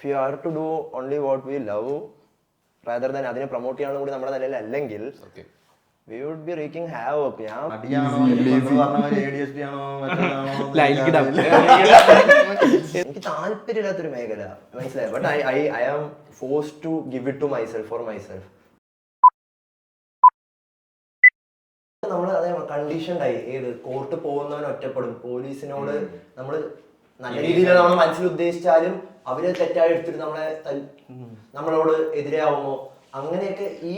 If you are to do only what we love rather than അതിനെ promote ചെയ്യാനും കൂടി നമ്മുടെ നിലയിൽ അല്ലെങ്കിൽ we would be wreaking havoc. എനിക്ക് താല്പര്യമില്ലാത്തൊരു മേഖല മനസ്സിലായി. But I am forced to give it to myself for myself. നമ്മൾ അതേ കണ്ടീഷൻഡായി ഏത് കോർട്ട് പോകുന്നവൻ ഒറ്റപ്പെടും. പോലീസിനോട് നമ്മൾ നല്ല രീതിയിൽ നമ്മൾ മനസ്സിൽ ഉദ്ദേശിച്ചാലും അവര് തെറ്റായി എടുത്തിട്ട് നമ്മളോട് എതിരാവുമോ അങ്ങനെയൊക്കെ ഈ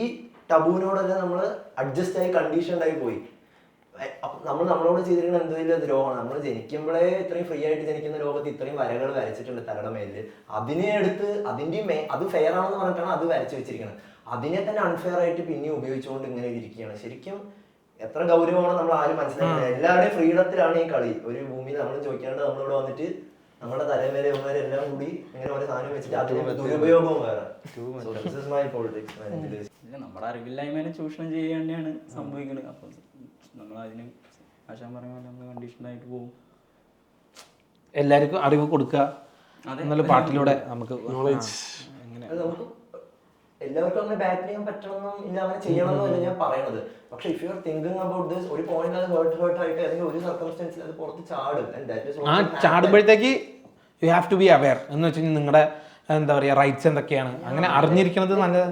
ടബുവിനോടൊക്കെ നമ്മൾ അഡ്ജസ്റ്റ് ആയി കണ്ടീഷൻഡായി പോയി. നമ്മളോട് ചെയ്തിരിക്കുന്ന എന്തെങ്കിലും ദ്രോഹമാണ്. നമ്മൾ ജനിക്കുമ്പോഴേ ഇത്രയും ഫ്രീ ആയിട്ട് ജനിക്കുന്ന ലോകത്ത് ഇത്രയും വരകൾ വരച്ചിട്ടുണ്ട് തലയുടെ മേലിൽ. അതിനെ എടുത്ത് അത് ഫെയർ ആണെന്ന് പറഞ്ഞിട്ടാണ് അത് വരച്ചു വെച്ചിരിക്കുന്നത്. അതിനെ തന്നെ അൺഫെയർ ആയിട്ട് പിന്നെ ഉപയോഗിച്ചുകൊണ്ട് ഇങ്ങനെ ഇരിക്കുകയാണ്. ശരിക്കും എത്ര ഗൗരവമാണ് നമ്മൾ ആരും മനസ്സിലാക്കുന്നത്. എല്ലാവരുടെയും ഫ്രീഡത്തിലാണ് ഈ കളി. ഒരു ഭൂമിയിൽ നമ്മൾ ചോദിക്കാണ്ട് നമ്മളിവിടെ വന്നിട്ട് നമ്മുടെ തലമേലെ ഉള്ളവരെല്ലാം കൂടി ഇങ്ങനെ ഓരോ സാധനം വെച്ചിട്ട് അതിന് ദുരുപയോഗവും വേറെ. നമ്മുടെ അറിവില്ലായ്മേനെ ചൂഷണം ചെയ്യാനാണ് സംഭവിക്കുന്നത്. അപ്പൊ നമ്മൾ അതിന് ആശാൻ പറഞ്ഞ പോലെ നമ്മൾ കണ്ടീഷനായിട്ട് പോകും. എല്ലാവർക്കും അറിവ് കൊടുക്കുക എന്നുള്ള പാട്ടിലൂടെ നമുക്ക് എല്ലാവർക്കും അങ്ങനെ ബാറ്റ് ചെയ്യാൻ പറ്റണമെന്നും ഇല്ല അങ്ങനെ ചെയ്യണമെന്നും അല്ല ഞാൻ പറയണത്. പക്ഷെ if you are thinking about this ഒരു പോയിന്റ് അത് ഹേർട്ട് ആയിട്ട് അല്ലെങ്കിൽ ഒരു സർക്കംസ്റ്റൻസിൽ അത് പുറത്ത് ചാടും. ആ ചാടുമ്പോഴത്തേക്ക് you have to be aware എന്ന് വെച്ച് കഴിഞ്ഞാൽ നിങ്ങളുടെ എന്താ പറയാ റൈറ്റ്സ് എന്തൊക്കെയാണ് അങ്ങനെ അറിഞ്ഞിരിക്കുന്നത് നല്ലത്.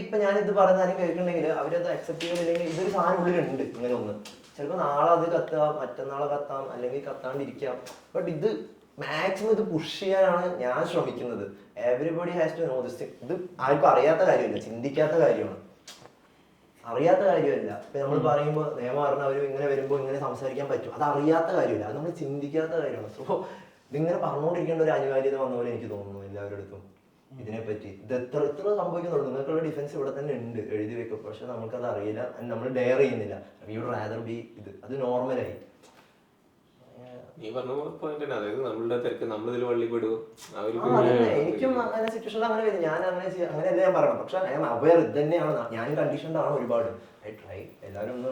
ഇപ്പൊ ഞാനിത് പറഞ്ഞാലും കേൾക്കണമെങ്കിൽ അവരത് അക്സെപ്റ്റ് ചെയ്യുന്നില്ലെങ്കിൽ ഇതൊരു സാധനം ഉള്ളിലുണ്ട് ഇങ്ങനെ ഒന്ന്. ചിലപ്പോൾ നാളെ അത് കത്താം, മറ്റന്നാളെ കത്താം, അല്ലെങ്കിൽ കത്താണ്ടിരിക്കാം. ബട്ട് ഇത് മാക്സിമം ഇത് പുഷ് ചെയ്യാനാണ് ഞാൻ ശ്രമിക്കുന്നത്. Everybody has to know this. ഇത് ആർക്കും അറിയാത്ത കാര്യമല്ല, ചിന്തിക്കാത്ത കാര്യമാണ്. അറിയാത്ത കാര്യമല്ല. ഇപ്പൊ നമ്മൾ പറയുമ്പോൾ നിയമം അറിഞ്ഞവരും ഇങ്ങനെ വരുമ്പോൾ ഇങ്ങനെ സംസാരിക്കാൻ പറ്റും. അത് അറിയാത്ത കാര്യമല്ല, അത് നമ്മൾ ചിന്തിക്കാത്ത കാര്യമാണ്. സോ ഇതിങ്ങനെ പറഞ്ഞുകൊണ്ടിരിക്കേണ്ട ഒരു അനിവാര്യത വന്ന പോലെ എനിക്ക് തോന്നുന്നു എല്ലാവരുടെ അടുത്തും ഇതിനെപ്പറ്റി. ഇത് എത്ര സംഭവിക്കുന്നുള്ളൂ. നിങ്ങൾക്കുള്ള ഡിഫൻസ് ഇവിടെ തന്നെ ഉണ്ട്, എഴുതി വെക്കും. പക്ഷെ നമുക്കത് അറിയില്ല, നമ്മൾ ഡെയർ ചെയ്യുന്നില്ല. വി വുഡ് റാദർ ബി ഇത്. അത് നോർമലായി. നീ പറഞ്ഞ പോയിന്റ് തന്നെ. അതായത് നമ്മളുടെ തിരക്ക് നമ്മളിതിൽ വള്ളിപ്പെടുവോ. എനിക്കും അങ്ങനെ സിറ്റുവേഷൻ അങ്ങനെ വരും. ഞാൻ അങ്ങനെയല്ല ഞാൻ പറയണം. പക്ഷെ ഐ ആം അവെയർ. ഇത് തന്നെയാണ് ഞാൻ കണ്ടീഷൻഡ് ആണ് ഒരുപാട്. ഐ ട്രൈ എല്ലാവരും ഒന്ന്.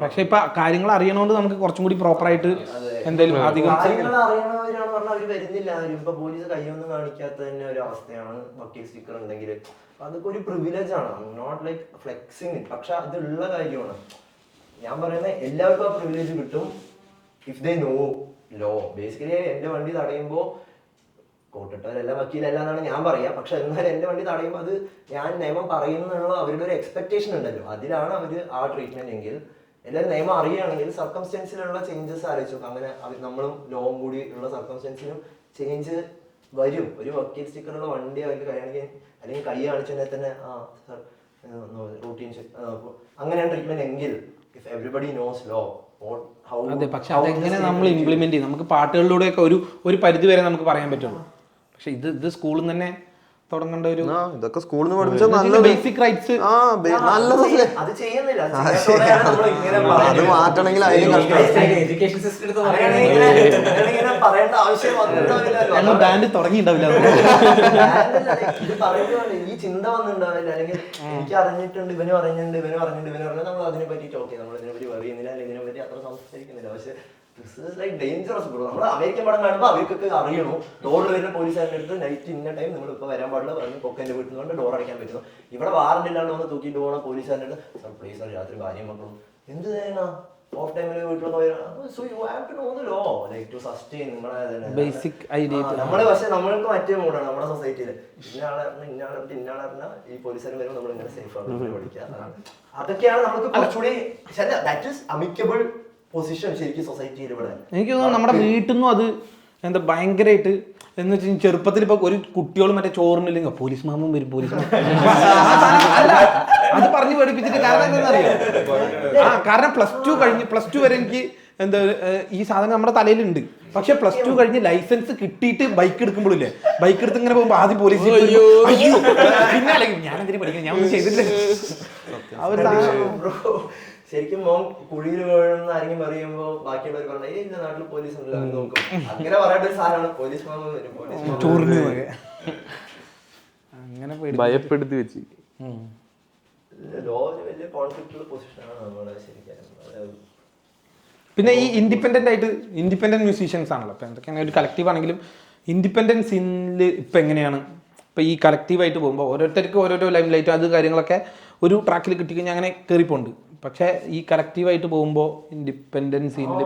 പക്ഷെ ഇപ്പൊ കാര്യങ്ങൾ അറിയണോണ്ട് നമുക്ക് കുറച്ചും കൂടി പ്രോപ്പർ ആയിട്ട് എന്തെങ്കിലും അധികം കാര്യങ്ങൾ അറിയണവരാണ് പറഞ്ഞാൽ അവര് വരുന്നില്ല. ഇപ്പൊ പോലീസ് കൈയൊന്നും കാണിക്കാത്ത തന്നെ ഒരു അവസ്ഥയാണ്. വക്കീൽ സ്റ്റിക്കർ ഉണ്ടെങ്കിൽ അതൊക്കെ ഒരു പ്രിവിലേജ് ആണ്. Not like flexing. പക്ഷെ അതുള്ള കാര്യമാണ്. ഞാൻ പറയുന്നത് എല്ലാവർക്കും ആ പ്രിവിലേജ് കിട്ടും if they know law. Basically എന്റെ വണ്ടി തടയുമ്പോൾ കോട്ടിട്ടവരല്ല വക്കീലല്ല എന്നാണ് ഞാൻ പറയാം. പക്ഷെ എന്നാലും എന്റെ വണ്ടി തടയുമ്പോൾ അത് ഞാൻ നിയമം പറയുന്നുള്ള അവരുടെ ഒരു എക്സ്പെക്ടേഷൻ ഉണ്ടല്ലോ. അതിലാണ് അവര് ആ ട്രീറ്റ്മെന്റ് എങ്കിൽ എല്ലാവരും നിയമം അറിയുകയാണെങ്കിൽ സർക്കംസ്റ്റൻസിലുള്ള ചേഞ്ചസ് ആലോചിച്ചു. അങ്ങനെ നമ്മളും ലോവും കൂടി ഉള്ള സർക്കംസ്റ്റൻസിനും ചേഞ്ച് വരും. ഒരു വക്കീൽ സ്റ്റിക്കറുള്ള വണ്ടി അവർക്ക് കഴിയണമെങ്കിൽ അല്ലെങ്കിൽ കൈ കാണിച്ചതിനെ തന്നെ റൂട്ടീൻ അങ്ങനെയാണ് ട്രീറ്റ്മെന്റ് എങ്കിൽ ഇഫ് എവരിബഡി നോസ് ലോ. അതെ, പക്ഷെ അതെങ്ങനെ നമ്മൾ ഇംപ്ലിമെന്റ് ചെയ്യും? നമുക്ക് പാട്ടുകളിലൂടെയൊക്കെ ഒരു പരിധി വരെ നമുക്ക് പറയാൻ പറ്റുള്ളൂ. പക്ഷെ ഇത് സ്കൂളിൽ നിന്ന് തന്നെ തുടങ്ങേണ്ട ഒരു ഇതൊക്കെ സ്കൂളിൽ നിന്ന് പഠിപ്പിച്ചാൽ ബേസിക് റൈറ്റ്സ് അത് ചെയ്യുന്നില്ല. അത് മാറ്റണമെങ്കിൽ എഡ്യൂക്കേഷൻ സിസ്റ്റം പറയേണ്ട ആവശ്യം ഞങ്ങൾ ബാൻഡ് തുടങ്ങിയിട്ടുണ്ടാവില്ല. ഇത് പറയുമ്പോൾ ഈ ചിന്ത വന്നിട്ടുണ്ടാവില്ല. അല്ലെങ്കിൽ എനിക്ക് അറിഞ്ഞിട്ടുണ്ട്, ഇവന് പറഞ്ഞിട്ടുണ്ട് നമ്മൾ അതിനെ പറ്റി ഓക്കെ നമ്മൾ ഇതിനെപ്പറ്റി പറയുന്നില്ല, അല്ലെങ്കിൽ ഇതിനെപ്പറ്റി അത്ര സംസാരിക്കുന്നില്ല. പക്ഷെ ഡേഞ്ചറസ് ബ്രോ. നമ്മൾ അമേരിക്കൻ പടം കാണുമ്പോൾ അവർക്കൊക്കെ അറിയണു. ഡോറിൽ വരുന്ന പോലീസുകാരുടെ അടുത്ത് നൈറ്റ് ഇന്ന ടൈം നിങ്ങൾ ഇപ്പൊ വരാൻ പാടില്ല പറഞ്ഞ് പൊക്കന്റെ വീട്ടിൽ നിന്ന് ഡോർ അടയ്ക്കാൻ പറ്റുന്നു. ഇവിടെ വാറന്റ് ഇല്ലാണ്ട് വന്ന് തൂക്കിയിട്ട് പോകണ പോലീസുകാരുടെ അടുത്ത് സർ പ്ലീസ് സർ രാത്രി ഭാര്യയും മക്കളും എന്ത് ചെയ്യണ ഓഫ് ടൈമിൽ വീട്ടിലൊന്നും ബേസിക് ഐഡിയ നമ്മള്. പക്ഷെ നമ്മൾക്ക് മറ്റേ മൂടാണ് നമ്മുടെ സൊസൈറ്റിയില്. ഇന്നാളറിഞ്ഞ ഈ പോലീസുകാരും വരുമ്പോൾ നമ്മൾ ഇങ്ങനെ സേഫ് ആണ് പഠിക്കുക. അതൊക്കെയാണ് നമുക്ക് കുറച്ചുകൂടി ദാറ്റ് ഈസ് അമിക്കബിൾ പൊസിഷൻ ശരിക്കും സൊസൈറ്റിയിൽ. ഇവിടെ എനിക്ക് തോന്നുന്നു നമ്മുടെ വീട്ടിൽ നിന്നും അത് എന്താ ഭയങ്കരമായിട്ട് എന്ന് വെച്ചാൽ ചെറുപ്പത്തിൽ ഇപ്പൊ ഒരു കുട്ടികളും മറ്റേ ചോറിനില്ലെങ്കിൽ പോലീസ് മാമും വരും, പോലീസ് അത് പറഞ്ഞ് പഠിപ്പിച്ചിട്ട്. കാരണം എന്താണെന്നറിയോ? കാരണം പ്ലസ് ടു വരെ എനിക്ക് എന്താ ഈ സാധനം നമ്മുടെ തലയിലുണ്ട്. പക്ഷെ പ്ലസ് ടു കഴിഞ്ഞ് ലൈസൻസ് കിട്ടിയിട്ട് ബൈക്ക് എടുക്കുമ്പോഴില്ലേ, ബൈക്ക് എടുത്ത് ഇങ്ങനെ പോകുമ്പോൾ ആദ്യം പോലീസ് പിന്നെ അല്ലെങ്കിൽ ഞാൻ എന്തിനു പഠിക്കണം, ഞാൻ ഒന്നും ചെയ്തിട്ടില്ല. ശരിക്കും മോൻ കുഴിയിൽ വീഴുന്ന ആരെങ്കിലും പറയുമ്പോ ബാക്കിയുള്ളവർ പറഞ്ഞ ഇന്ന നാട്ടിൽ പോലീസ് ഉണ്ടല്ലോ നോക്കും. അങ്ങനെ പറയേണ്ട ഒരു സാധനമാണ് പോലീസ് മാമ വരും, പോലീസ് അങ്ങനെ ഭയപ്പെടുത്തി വെച്ച്. ലോയിൽ വലിയ കോൺഫ്ലിക്റ്റുള്ള പൊസിഷനാണ് നമ്മുടെ ശരിക്കും. പിന്നെ ഈ ഇൻഡിപെൻഡന്റ് മ്യൂസീഷ്യൻസ് ആണല്ലോ. ഇപ്പൊ എന്തൊക്കെയാണ് ഒരു കളക്റ്റീവ് ആണെങ്കിലും ഇൻഡിപെൻഡൻസ് സീനിൽ ഇപ്പൊ എങ്ങനെയാണ് ഇപ്പോൾ ഈ കളക്റ്റീവായിട്ട് പോകുമ്പോൾ ഓരോരുത്തർക്ക് ഓരോരോ ലൈം ലൈറ്റ് അത് കാര്യങ്ങളൊക്കെ ഒരു ട്രാക്കിൽ കിട്ടിക്കഴിഞ്ഞാൽ അങ്ങനെ കയറിപ്പോണ്ട്. പക്ഷേ ഈ കളക്റ്റീവായിട്ട് പോകുമ്പോൾ ഇൻഡിപെൻഡൻസ് ആണ്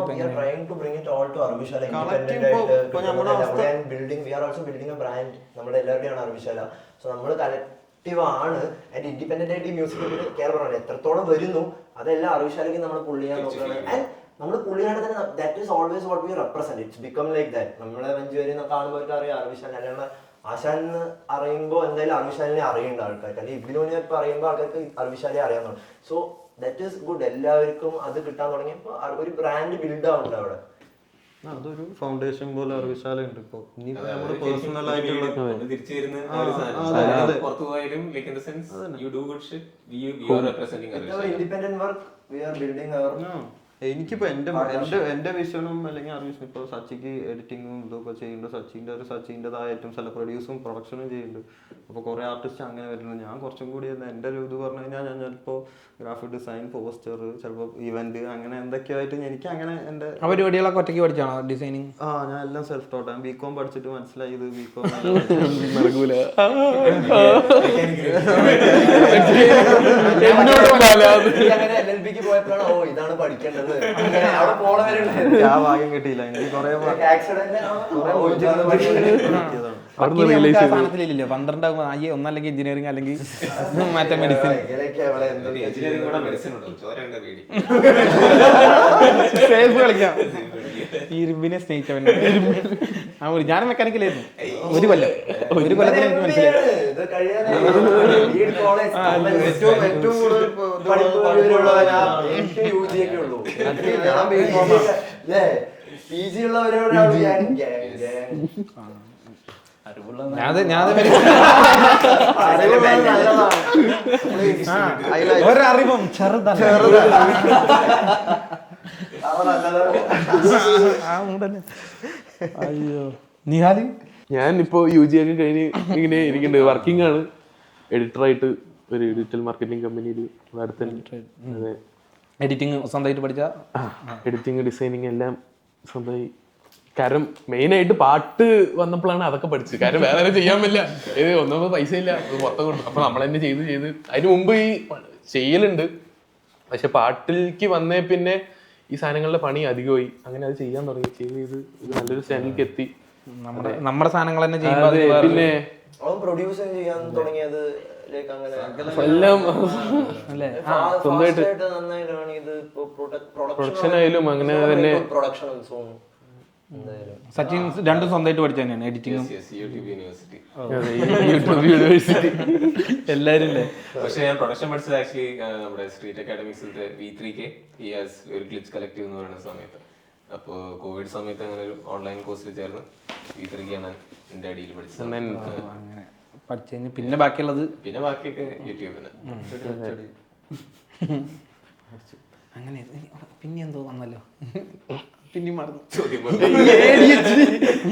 ആൻഡ് ഇൻഡിപെൻഡന്റ് ആയിട്ട് ഈ മ്യൂസിക് കെയർ പറഞ്ഞത് എത്രത്തോളം വരുന്നു അതെല്ലാം അറിവിശാലേക്ക് നമ്മൾ പുള്ള് ചെയ്യാൻ നോക്കുകയാണ്. ആൻഡ് നമ്മൾ പുള്ളിയാണ് തന്നെ that is always what we represent. It's become like that. നമ്മളെ 5 പേര് കാണുമ്പോൾ അറിയാം അറിവിശാൽ അല്ലാണ്ട് ആശാനെന്ന് അറിയുമ്പോൾ എന്തായാലും അറിവിശാലിനെ അറിയേണ്ട ആൾക്കാർക്ക്, അല്ലെങ്കിൽ ഇബ്ബിനോനെ ഇപ്പൊ അറിയുമ്പോൾ ആൾക്കാർക്ക് അറിവിശാലെ അറിയാവുന്നതാണ്. So that is good. എല്ലാവർക്കും അത് കിട്ടാൻ തുടങ്ങിയപ്പോൾ ഒരു ബ്രാൻഡ് ബിൽഡ് ആവുന്നുണ്ട് അവിടെ. അതൊരു ഫൗണ്ടേഷൻ പോലെ അറിവിശാല ഉണ്ട്. ഇപ്പൊ ഇനിയിപ്പോ നമ്മുടെ പേഴ്സണൽ ആയിട്ടുള്ള തിരിച്ചു വരുന്ന പുറത്തു പോയാലും like in the sense you do good shit you are representing independent work we are building our. എനിക്കിപ്പോ എന്റെ വിഷനും അല്ലെങ്കിൽ അറിവിഷൻ ഇപ്പൊ സച്ചിക്ക് എഡിറ്റിങ്ങും ഇതൊക്കെ ചെയ്യുന്നുണ്ട്. സച്ചിൻ്റെതായ ഏറ്റവും ചില പ്രൊഡ്യൂസും പ്രൊഡക്ഷനും ചെയ്യുന്നുണ്ട്. അപ്പൊ കുറെ ആർട്ടിസ്റ്റ് അങ്ങനെ വരുന്നുണ്ട്. ഞാൻ കുറച്ചും കൂടി എന്റെ ഒരു ഇത് പറഞ്ഞു കഴിഞ്ഞാൽ ഞാൻ ചിലപ്പോ ഗ്രാഫിക് ഡിസൈൻ, പോസ്റ്റർ, ചിലപ്പോൾ ഇവന്റ് അങ്ങനെ എന്തൊക്കെയായിട്ട് എനിക്ക് അങ്ങനെ എന്റെ പരിപാടികളൊക്കെ ഒറ്റയ്ക്ക് പഠിച്ചാണോ ഡിസൈനിങ്? ഞാൻ എല്ലാം സെൽഫ് ടോട്ട്. ബികോം പഠിച്ചിട്ട് മനസ്സിലായി ഇത് ബികോം നടക്കൂല. പോയപ്പോഴാണ് ഓ ഇതാണ് പഠിക്കേണ്ടത്. ആ ഭാഗ്യം കിട്ടിയില്ല. എനിക്ക് കുറെ സാധനത്തിലില്ല 12 ആകുമ്പോൾ ഒന്നല്ലെങ്കിൽ എഞ്ചിനീയറിംഗ് അല്ലെങ്കിൽ മറ്റേ മെഡിസിൻ. സേഫ് കളിക്കാം. ഇരുമ്പിനെ സ്നേഹിച്ചവൻ. ഞാൻ മെക്കാനിക്കലായിരുന്നു ഒരു കൊല്ലത്തിൽ എനിക്ക് മനസ്സിലായി. ഏറ്റവും കൂടുതൽ PG ഉള്ളവരോടാണ് ഒരറിവും ചെറുതല്ല. അയ്യോ നിഹാല്, ഞാൻ ഇപ്പോ UG ഒക്കെ കഴിഞ്ഞ് ഇങ്ങനെ ഇരിക്കുന്നുണ്ട്. വർക്കിംഗ് ആണ് എഡിറ്ററായിട്ട് ഒരു ഡിജിറ്റൽ മാർക്കറ്റിംഗ് കമ്പനിയിൽ. അതെ, എഡിറ്റിംഗ് സ്വന്തമായിട്ട് പഠിച്ച? എഡിറ്റിംഗ് ഡിസൈനിങ് എല്ലാം സ്വന്തമായി. കാരണം മെയിനായിട്ട് പാട്ട് വന്നപ്പോഴാണ് അതൊക്കെ പഠിച്ചത്. കാരണം വേറെ ചെയ്യാൻ പറ്റില്ല. ഒന്നും പൈസ ഇല്ല, മൊത്തം കൊണ്ട്. അപ്പൊ നമ്മൾ തന്നെ ചെയ്ത് അതിന് മുമ്പ് ഈ ചെയ്യലുണ്ട്. പക്ഷെ പാട്ടിലേക്ക് വന്നേ പിന്നെ ഈ സാധനങ്ങളുടെ പണി അധികമായി. അങ്ങനെ അത് ചെയ്യാൻ തുടങ്ങി. ചെയ്ത് നല്ലൊരു സ്റ്റാൻഡിലേക്ക് എത്തി. നമ്മുടെ സാധനങ്ങൾ തന്നെ ചെയ്യുമ്പോൾ പിന്നെ പ്രൊഡ്യൂസ് ചെയ്യാൻ തുടങ്ങിയത് എല്ലാം സ്വന്തമായിട്ട് പ്രൊഡക്ഷൻ ആയാലും അങ്ങനെ തന്നെ. സച്ചിൻ രണ്ടും സ്വന്തമായിട്ട് പഠിച്ച തന്നെയാണ് എഡിറ്റിംഗും യൂട്യൂബ് യൂണിവേഴ്സിറ്റി എല്ലാരും. പക്ഷെ ഞാൻ പ്രൊഡക്ഷൻ പഠിച്ചത് ആക്ച്വലി നമ്മുടെ സ്ട്രീറ്റ് അക്കാഡമിക്സിന്റെ V3K ഒരു ഗ്ലിച്ച് കളക്റ്റീവ് എന്ന് പറയുന്ന സമയത്ത്. അപ്പോൾ കോവിഡ് സമയത്ത് അങ്ങനെ ഒരു ഓൺലൈൻ കോഴ്സിൽ ചേർന്ന് V3K ആണ് എന്റെ അടിയിൽ പഠിച്ചതിന് പിന്നെ ബാക്കിയുള്ളത് ബാക്കിയൊക്കെ യൂട്യൂബിന്. അങ്ങനെ പിന്നെ എന്തോ വന്നല്ലോ, പിന്നെ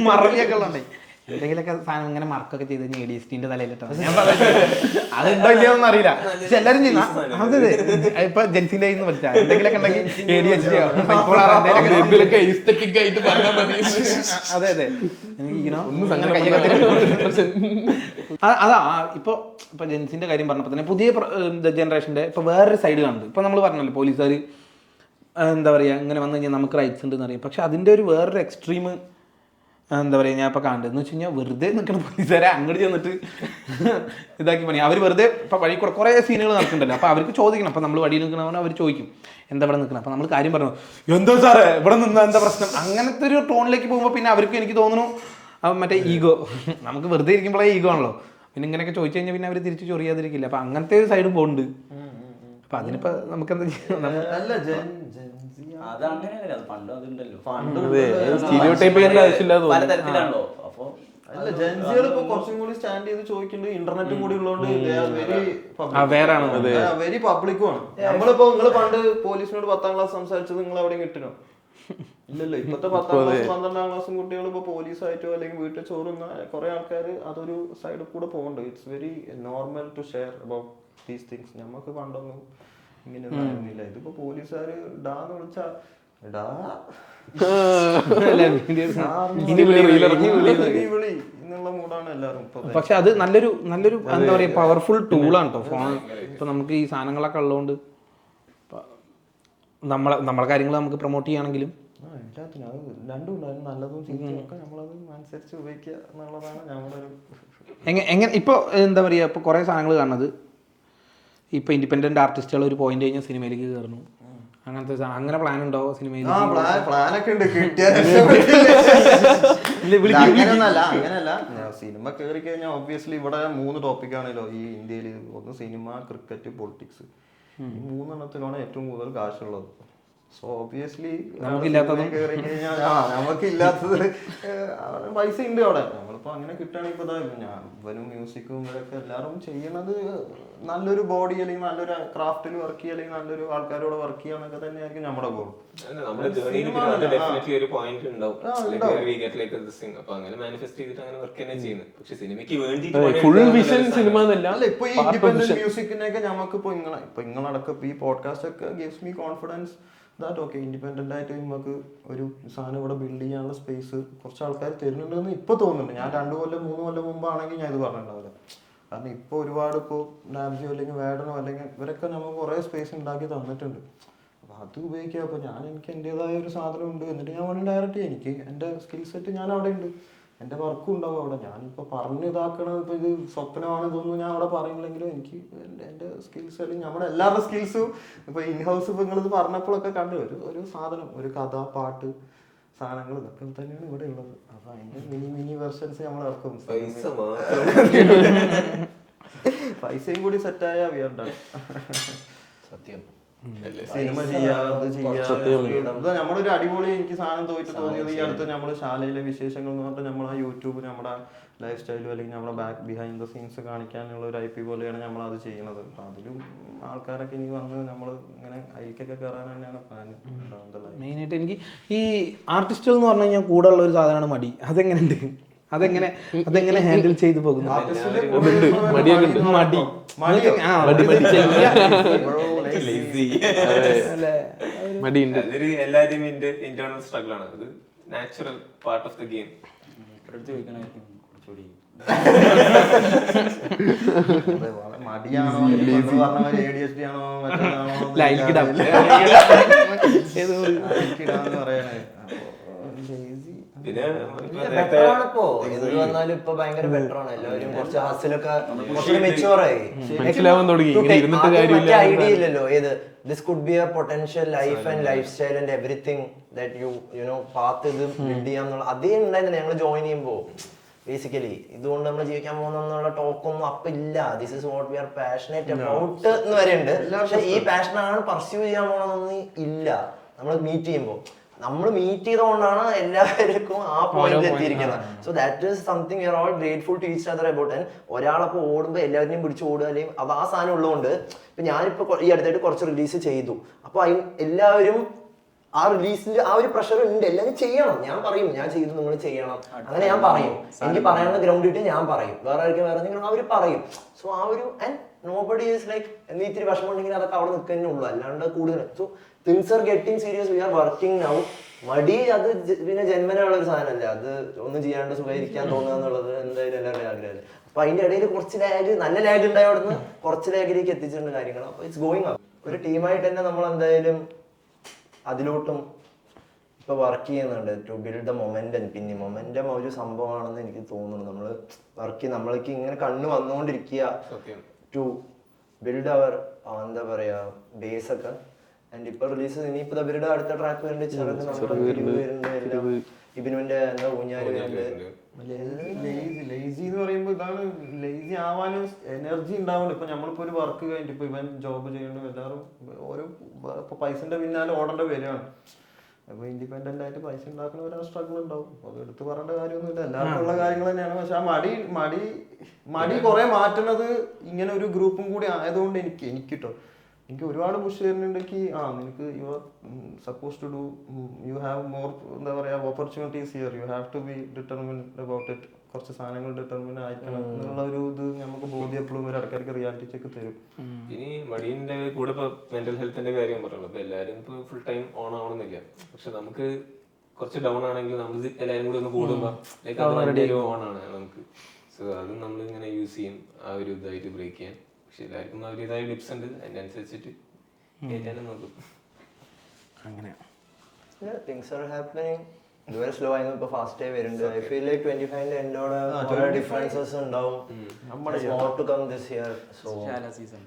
മറവിയൊക്കെ ഉള്ളണ്ടേ. എന്തെങ്കിലുമൊക്കെ സാധനം ഇങ്ങനെ മറക്കൊക്കെ ചെയ്ത് കഴിഞ്ഞാൽ ADHD തലയിലിട്ടാണ്. അതുണ്ടോ ഇല്ലയോന്നും അറിയില്ല. പക്ഷെ എല്ലാരും ചെയ്യുന്ന അതെ ഇപ്പൊ ജെൻസിന്റെ പഠിച്ചാ എന്തെങ്കിലുമൊക്കെ ഉണ്ടെങ്കിൽ ADHD അതെ അതെ അതാ. ഇപ്പൊ ജെൻസിന്റെ കാര്യം പറഞ്ഞപ്പോ തന്നെ പുതിയ ജനറേഷന്റെ ഇപ്പൊ വേറൊരു സൈഡ് കാണുന്നത്. ഇപ്പൊ നമ്മൾ പറഞ്ഞല്ലോ പോലീസുകാർ എന്താ പറയുക ഇങ്ങനെ വന്നു കഴിഞ്ഞാൽ നമുക്ക് റൈറ്റ്സ് ഉണ്ടെന്ന് അറിയാം. പക്ഷെ അതിൻ്റെ ഒരു വേറൊരു എക്സ്ട്രീം എന്താ പറയുക ഞാൻ ഇപ്പോൾ കാണുന്നത് എന്ന് വെച്ച് കഴിഞ്ഞാൽ വെറുതെ നിൽക്കുന്ന പോലീസുകാരെ അങ്ങോട്ട് ചെന്നിട്ട് ഇതാക്കി പണി. അവർ വെറുതെ ഇപ്പോൾ വഴി കൂടെ കുറേ സീനുകൾ നടക്കുന്നുണ്ടല്ലോ. അപ്പോൾ അവർക്ക് ചോദിക്കണം. അപ്പോൾ നമ്മൾ വഴിയിൽ നിൽക്കണമെന്ന് അവർ ചോദിക്കും എന്താ ഇവിടെ നിൽക്കണം. അപ്പോൾ നമ്മൾ കാര്യം പറഞ്ഞു എന്തോ സാറേ ഇവിടെ നിന്നാ എന്താ പ്രശ്നം, അങ്ങനത്തെ ഒരു ടോണിലേക്ക് പോകുമ്പോൾ പിന്നെ അവർക്ക് എനിക്ക് തോന്നുന്നു മറ്റേ ഈഗോ, നമുക്ക് വെറുതെ ഇരിക്കുമ്പോഴേ ഈഗോ ആണല്ലോ. പിന്നെ ഇങ്ങനെയൊക്കെ ചോദിച്ചു കഴിഞ്ഞാൽ പിന്നെ അവർ തിരിച്ച് ചൊറിയാതിരിക്കില്ല. അപ്പം അങ്ങനത്തെ ഒരു സൈഡ് പോകുന്നുണ്ട്. അപ്പം അതിനിപ്പോൾ നമുക്ക് എന്താ ചെയ്യാം. കുറച്ചും കൂടി സ്റ്റാൻഡ് ചെയ്ത് ചോദിക്കുന്നുണ്ട്. ഇന്റർനെറ്റും കൂടി ഉള്ളതുകൊണ്ട് വെരി പബ്ലിക്കുമാണ്. നമ്മളിപ്പോ നിങ്ങള് പണ്ട് പോലീസിനോട് 10ാം ക്ലാസ് സംസാരിച്ചത് നിങ്ങൾ എവിടെയും കിട്ടണോ? ഇല്ലല്ലോ. ഇപ്പത്തെ 10ാം ക്ലാസ് 12ാം ക്ലാസ്സും കുട്ടികൾ ഇപ്പൊ പോലീസായിട്ടോ അല്ലെങ്കിൽ വീട്ടിൽ ചോറുന്ന കുറെ ആൾക്കാർ അതൊരു സൈഡിൽ കൂടെ പോകുന്നുണ്ട്. It's very normal to share about these things. നമുക്ക് പണ്ടൊന്നും ഇങ്ങനെയൊന്നും ആയിരുന്നില്ല. ഇതിപ്പോ പോലീസുകാർ ഡാന്ന് വിളിച്ചാൽ എടാ ഇനി വിളി വിളി എന്നുള്ള മൂടാണ് എല്ലാവരും ഇപ്പൊ. പക്ഷെ അത് നല്ലൊരു എന്താ പറയാ പവർഫുൾ ടൂളാണ് കേട്ടോ ഫോൺ. ഇപ്പൊ നമുക്ക് ഈ സാധനങ്ങളൊക്കെ ഉള്ളതുകൊണ്ട് നമ്മളെ കാര്യങ്ങൾ നമുക്ക് പ്രൊമോട്ട് ചെയ്യുകയാണെങ്കിലും എല്ലാത്തിനും അത് രണ്ടും ഉണ്ടായിരുന്നു, നല്ലതും ചീത്തയും ഒക്കെ നമ്മളത് അനുസരിച്ച് ഉപയോഗിക്കുക എന്നുള്ളതാണ് ഞങ്ങളുടെ ഒരു എങ്ങനെ ഇപ്പോൾ എന്താ പറയുക, ഇപ്പോൾ കുറേ സാധനങ്ങൾ കാണുന്നത് ഇപ്പോൾ ഇൻഡിപെൻഡൻറ്റ് ആർട്ടിസ്റ്റുകൾ ഒരു പോയിന്റ് കഴിഞ്ഞാൽ സിനിമയിലേക്ക് കയറുന്നു, അങ്ങനത്തെ അങ്ങനെ പ്ലാൻ ഉണ്ടോ സിനിമയിൽ? പ്ലാനൊക്കെ ഉണ്ട്, അങ്ങനെയല്ല. സിനിമ കയറി കഴിഞ്ഞാൽ ഒബ്വിയസ്ലി ഇവിടെ 3 ടോപ്പിക്കാണല്ലോ ഈ ഇന്ത്യയിൽ. ഒന്ന് സിനിമ, ക്രിക്കറ്റ്, പൊളിറ്റിക്സ്. ഈ 3 എണ്ണത്തിലാണ് ഏറ്റവും കൂടുതൽ കാശുള്ളത്. സോ ഒബ്വിയസ്ലി കയറി കഴിഞ്ഞാൽ നമുക്കില്ലാത്തത് പൈസ ഉണ്ട് അവിടെ. നമ്മളിപ്പോൾ അങ്ങനെ കിട്ടുകയാണെങ്കിൽ ഇപ്പോൾ ഇവനും മ്യൂസിക്കും ഇവരൊക്കെ എല്ലാവരും ചെയ്യണത് നല്ലൊരു ബോഡി അല്ലെങ്കിൽ നല്ലൊരു ക്രാഫ്റ്റിൽ വർക്ക് ചെയ്യുക അല്ലെങ്കിൽ നല്ലൊരു ആൾക്കാരോട് വർക്ക് ചെയ്യുക എന്നൊക്കെ തന്നെയായിരിക്കും നമ്മുടെ ഗോൾ. ഫുൾ വിഷൻ സിനിമ എന്നല്ല. അല്ല ഇപ്പൊ ഈ ഇൻഡിപെൻഡന്റ് മ്യൂസിക്കിനെയൊക്കെ നമുക്ക് ഇപ്പൊ നിങ്ങളടക്കം ഈ പോഡ്കാസ്റ്റ് ഒക്കെ gives me confidence that okay independent ആയിട്ട് നമുക്ക് ഒരു സാധനം ഇവിടെ ബിൽഡ് ചെയ്യാനുള്ള സ്പേസ് കുറച്ച് ആൾക്കാർ തരുന്നുണ്ടെന്ന് ഇപ്പൊ തോന്നുന്നുണ്ട്. ഞാൻ 2 കൊല്ലം 3 കൊല്ലം മുമ്പാണെങ്കിൽ ഞാൻ ഇത് പറഞ്ഞിട്ടുണ്ടാവില്ല. കാരണം ഇപ്പോൾ ഒരുപാട് ഇപ്പോൾ ഡാബ്ജിയോ അല്ലെങ്കിൽ വേഡനോ അല്ലെങ്കിൽ ഇവരൊക്കെ നമുക്ക് കുറേ സ്പേസ് ഉണ്ടാക്കി തന്നിട്ടുണ്ട്. അപ്പോൾ അത് ഉപയോഗിക്കുക. അപ്പോൾ എനിക്ക് എൻ്റെതായ ഒരു സാധനം ഉണ്ട്, എന്നിട്ട് ഞാൻ വേണമെങ്കിൽ ഡയറക്റ്റ് എനിക്ക് എൻ്റെ സ്കിൽ സെറ്റ് ഞാൻ അവിടെ ഉണ്ട്, എൻ്റെ വർക്കും ഉണ്ടാവും അവിടെ. ഞാനിപ്പോൾ പറഞ്ഞ് ഇതാക്കണത് ഇപ്പോൾ ഇത് സ്വപ്നമാണ് ഇതൊന്നും ഞാൻ അവിടെ പറയുന്നില്ലെങ്കിലും എനിക്ക് എൻ്റെ സ്കിൽസ് അല്ലെങ്കിൽ നമ്മുടെ എല്ലാവരുടെ സ്കിൽസും ഇപ്പോൾ ഇൻഹൗസ് ഇപ്പോൾ നിങ്ങളിത് പറഞ്ഞപ്പോഴൊക്കെ കണ്ടു ഒരു സാധനം, ഒരു കഥ, പാട്ട്, സാധനങ്ങൾ ഇതൊക്കെ തന്നെയാണ് ഇവിടെ ഉള്ളത്. അപ്പോൾ അതിൻ്റെ മിനി വെർഷൻസ് നമ്മൾ ഇറക്കും. പൈസയും കൂടി സെറ്റായ വിയർഡാണ് സത്യം. സിനിമ നമ്മളൊരു അടിപൊളി എനിക്ക് സാധനം തോന്നിയത് ഈ അടുത്ത് നമ്മൾ ശാലയിലെ വിശേഷങ്ങൾ എന്ന് പറഞ്ഞാൽ നമ്മൾ ആ യൂട്യൂബ് നമ്മുടെ ലൈഫ് സ്റ്റൈലും അല്ലെങ്കിൽ നമ്മുടെ ബാക്ക് ബിഹൈൻഡ് ദ സീൻസ് കാണിക്കാനുള്ള ഒരു IP പോലെയാണ് നമ്മൾ അത് ചെയ്യുന്നത്. അപ്പം അതിലും ആൾക്കാരൊക്കെ ഇനി വന്ന് നമ്മൾ ഇങ്ങനെ അതിലേക്കൊക്കെ കയറാൻ തന്നെയാണ് പ്ലാൻ. മെയിനായിട്ട് എനിക്ക് ഈ ആർട്ടിസ്റ്റുകൾ എന്ന് പറഞ്ഞു കഴിഞ്ഞാൽ കൂടെ ഉള്ള ഒരു സാധനമാണ് മടി. അതെങ്ങനെ ഹാൻഡിൽ ചെയ്തു പോകുന്നു? എല്ലാവരും ഇന്റേണൽ സ്ട്രഗിൾ ആണ്. അത് natural part of the game. മടിയാണോ ADHD ആണോ പറയണേ. പിന്നെ ബെറ്റർ ആണ് ഇപ്പോ ഇത് വന്നാലും ഇപ്പൊ ഭയങ്കര ബെറ്റർ ആണ്. എല്ലാവരും കുറച്ച് ഹാസിലൊക്കെ കുറച്ച് മെച്ചുവർ ആയി. ഐഡിയ ഇല്ലല്ലോ ഏത് this could be A potential life and life style and everything that you know path ഇത് ബിൽഡ് ചെയ്യാന്നുള്ള അതേ ഉണ്ടായിരുന്നു ഞങ്ങൾ ജോയിൻ ചെയ്യുമ്പോ. ബേസിക്കലി ഇതുകൊണ്ട് നമ്മൾ ജീവിക്കാൻ പോകുന്നുള്ള ടോക്കൊന്നും അപ്പൊ ഇല്ല. This is what we R passionate about എന്ന് വരെ ഉണ്ട്. പക്ഷെ ഈ പാഷനാണ് പർസ്യൂ ചെയ്യാൻ പോകണമെന്നൊന്നും ഇല്ല. നമ്മൾ മീറ്റ് ചെയ്യുമ്പോൾ നമ്മൾ മീറ്റ് ചെയ്തുകൊണ്ടാണ് എല്ലാവർക്കും ആ പോയിന്റിൽ എത്തിയിരിക്കുന്നത്. So that is something we are all grateful to each other about. And ഒരാളപ്പോൾ ഓടുമ്പോൾ എല്ലാവരെയും പിടിച്ച് ഓടുക അല്ലെങ്കിൽ അത് ആ സാധനം ഉള്ളതുകൊണ്ട് ഇപ്പൊ ഞാനിപ്പോൾ ഈ അടുത്തായിട്ട് കുറച്ച് റിലീസ് ചെയ്തു. അപ്പോൾ എല്ലാവരും ആ റിലീസിന്റെ ആ ഒരു പ്രഷർ ഉണ്ട്. എല്ലാവരും ചെയ്യണം. ഞാൻ പറയും ഞാൻ ചെയ്തു നിങ്ങൾ ചെയ്യണം അങ്ങനെ ഞാൻ പറയും. എനിക്ക് പറയാനുള്ള ഗ്രൗണ്ട് കിട്ടി ഞാൻ പറയും. വേറെ ആർക്കും വേറെ നിങ്ങൾ അവർ പറയും. സോ ആ ഒരു ആൻഡ് നോബഡി ഈസ് ലൈക്ക് എന്നീ ഇത്തിരി വിഷമം ഉണ്ടെങ്കിൽ അതൊക്കെ അവിടെ നിൽക്കുന്നേ ഉള്ളൂ. അല്ലാണ്ട് കൂടുതൽ so things are getting serious. We are working now. മടി അത് പിന്നെ ജന്മനുള്ള ഒരു സാധനമല്ല. അത് ഒന്നും ചെയ്യാണ്ട് സുഖമായിരിക്കാൻ തോന്നുക എന്നുള്ളത് എന്തായാലും എല്ലാവരുടെയും ആഗ്രഹമല്ലേ. അപ്പൊ അതിന്റെ ഇടയിൽ കുറച്ച് ലാഗ് നല്ല ലാഗ് ഉണ്ടായവിടുന്ന് കുറച്ച് ലാഗിലേക്ക് എത്തിച്ചിട്ടുണ്ട് കാര്യങ്ങൾ. അപ്പൊ ഇറ്റ്സ് ഗോയിങ് അപ്പ്. ഒരു ടീമായിട്ട് തന്നെ നമ്മൾ എന്തായാലും അതിലോട്ടും ഇപ്പൊ വർക്ക് ചെയ്യുന്നുണ്ട് ടു ബിൽഡ് ദ മൊമെന്റം. പിന്നെ മൊമെന്റം ഒരു സംഭവമാണെന്ന് എനിക്ക് തോന്നുന്നു. നമ്മള് വർക്ക് നമ്മൾക്ക് ഇങ്ങനെ കണ്ണ് വന്നുകൊണ്ടിരിക്കുക ടു ബിൽഡ് അവർ എന്താ പറയാ ബേസ് ഒക്കെ. ആൻഡ് ഇപ്പൊ റിലീസ് ഇനിയിപ്പോ അവരുടെ അടുത്ത ട്രാക്ക് വരുന്നുണ്ട്. ഇബിനുവിന്റെ എന്താ ഊഞ്ഞാല് വരുന്നുണ്ട്. ലേസി എന്ന് പറയുമ്പോൾ ഇതാണ് ലേസി ആവാനും എനർജി ഉണ്ടാവുന്നുണ്ട്. ഇപ്പൊ നമ്മളിപ്പോ ഒരു വർക്ക് കഴിഞ്ഞിട്ട് ഇപ്പൊ ഇവൻ ജോബ് ചെയ്യേണ്ട എല്ലാവരും ഓരോ ഇപ്പൊ പൈസന്റെ പിന്നാലെ ഓടേണ്ട വരികയാണ്. അപ്പൊ ഇൻഡിപെൻഡന്റ് ആയിട്ട് പൈസ ഉണ്ടാക്കുന്ന ഒരു സ്ട്രഗിൾ ഉണ്ടാവും. അത് എടുത്ത് പറയേണ്ട കാര്യമൊന്നുമില്ല, എല്ലാവർക്കും ഉള്ള കാര്യങ്ങൾ തന്നെയാണ്. പക്ഷെ ആ മടി കുറെ മാറ്റുന്നത് ഇങ്ങനെ ഒരു ഗ്രൂപ്പും കൂടി ആയതുകൊണ്ട് എനിക്കിട്ടോ എനിക്ക് ഒരുപാട് പുഷ് തരുന്നുണ്ടെങ്കിൽ നിനക്ക് you are suppose to do you have more എന്താ പറയുക opportunities here. You have to be determined about it. കുറച്ച് സാധനങ്ങൾ ഡിറ്റർമിൻ ആയിരിക്കണം എന്നുള്ള ഒരു ഇത് നമുക്ക് ബോധ്യം എപ്പോഴും ഒരു ഇടയ്ക്കിടയ്ക്ക് റിയാലിറ്റി ചെക്ക് തരും. ഇനി മടിയുടെ കൂടെ ഇപ്പൊ മെന്റൽ ഹെൽത്തിന്റെ കാര്യം പറയുള്ളൂ. ഇപ്പൊ എല്ലാരും ഇപ്പൊ ഫുൾ ടൈം ഓൺ ആവണമെന്നില്ല. പക്ഷെ നമുക്ക് കുറച്ച് ഡൗൺ ആണെങ്കിൽ നമ്മൾ എല്ലാരും കൂടി ഒന്ന് കൂടുമ്പോ ഓൺ ആണ് നമുക്ക്. സോ അത് നമ്മൾ ഇങ്ങനെ യൂസ് ചെയ്യും ആ ഒരു ഇതായിട്ട് ബ്രേക്ക് ചെയ്യാൻ. പക്ഷെ എല്ലാവർക്കും അവരുടേതായ ടിപ്സ് ഉണ്ട്, അതിനനുസരിച്ചിട്ട് കയറ്റാനും നോക്കും. അങ്ങനെ തിങ്സ് ആർ ഹാപ്പനിങ്. ഇതുവരെ സ്ലോ ആയിരുന്നു, ഇപ്പൊ ഫാസ്റ്റ് ആയി വരുന്നുണ്ട്. ഐ ഫീൽ ലൈക്ക് 25ന്റെ എൻഡോടെ ഡിഫറൻസസ് ഉണ്ടാവും. More to come this year. So season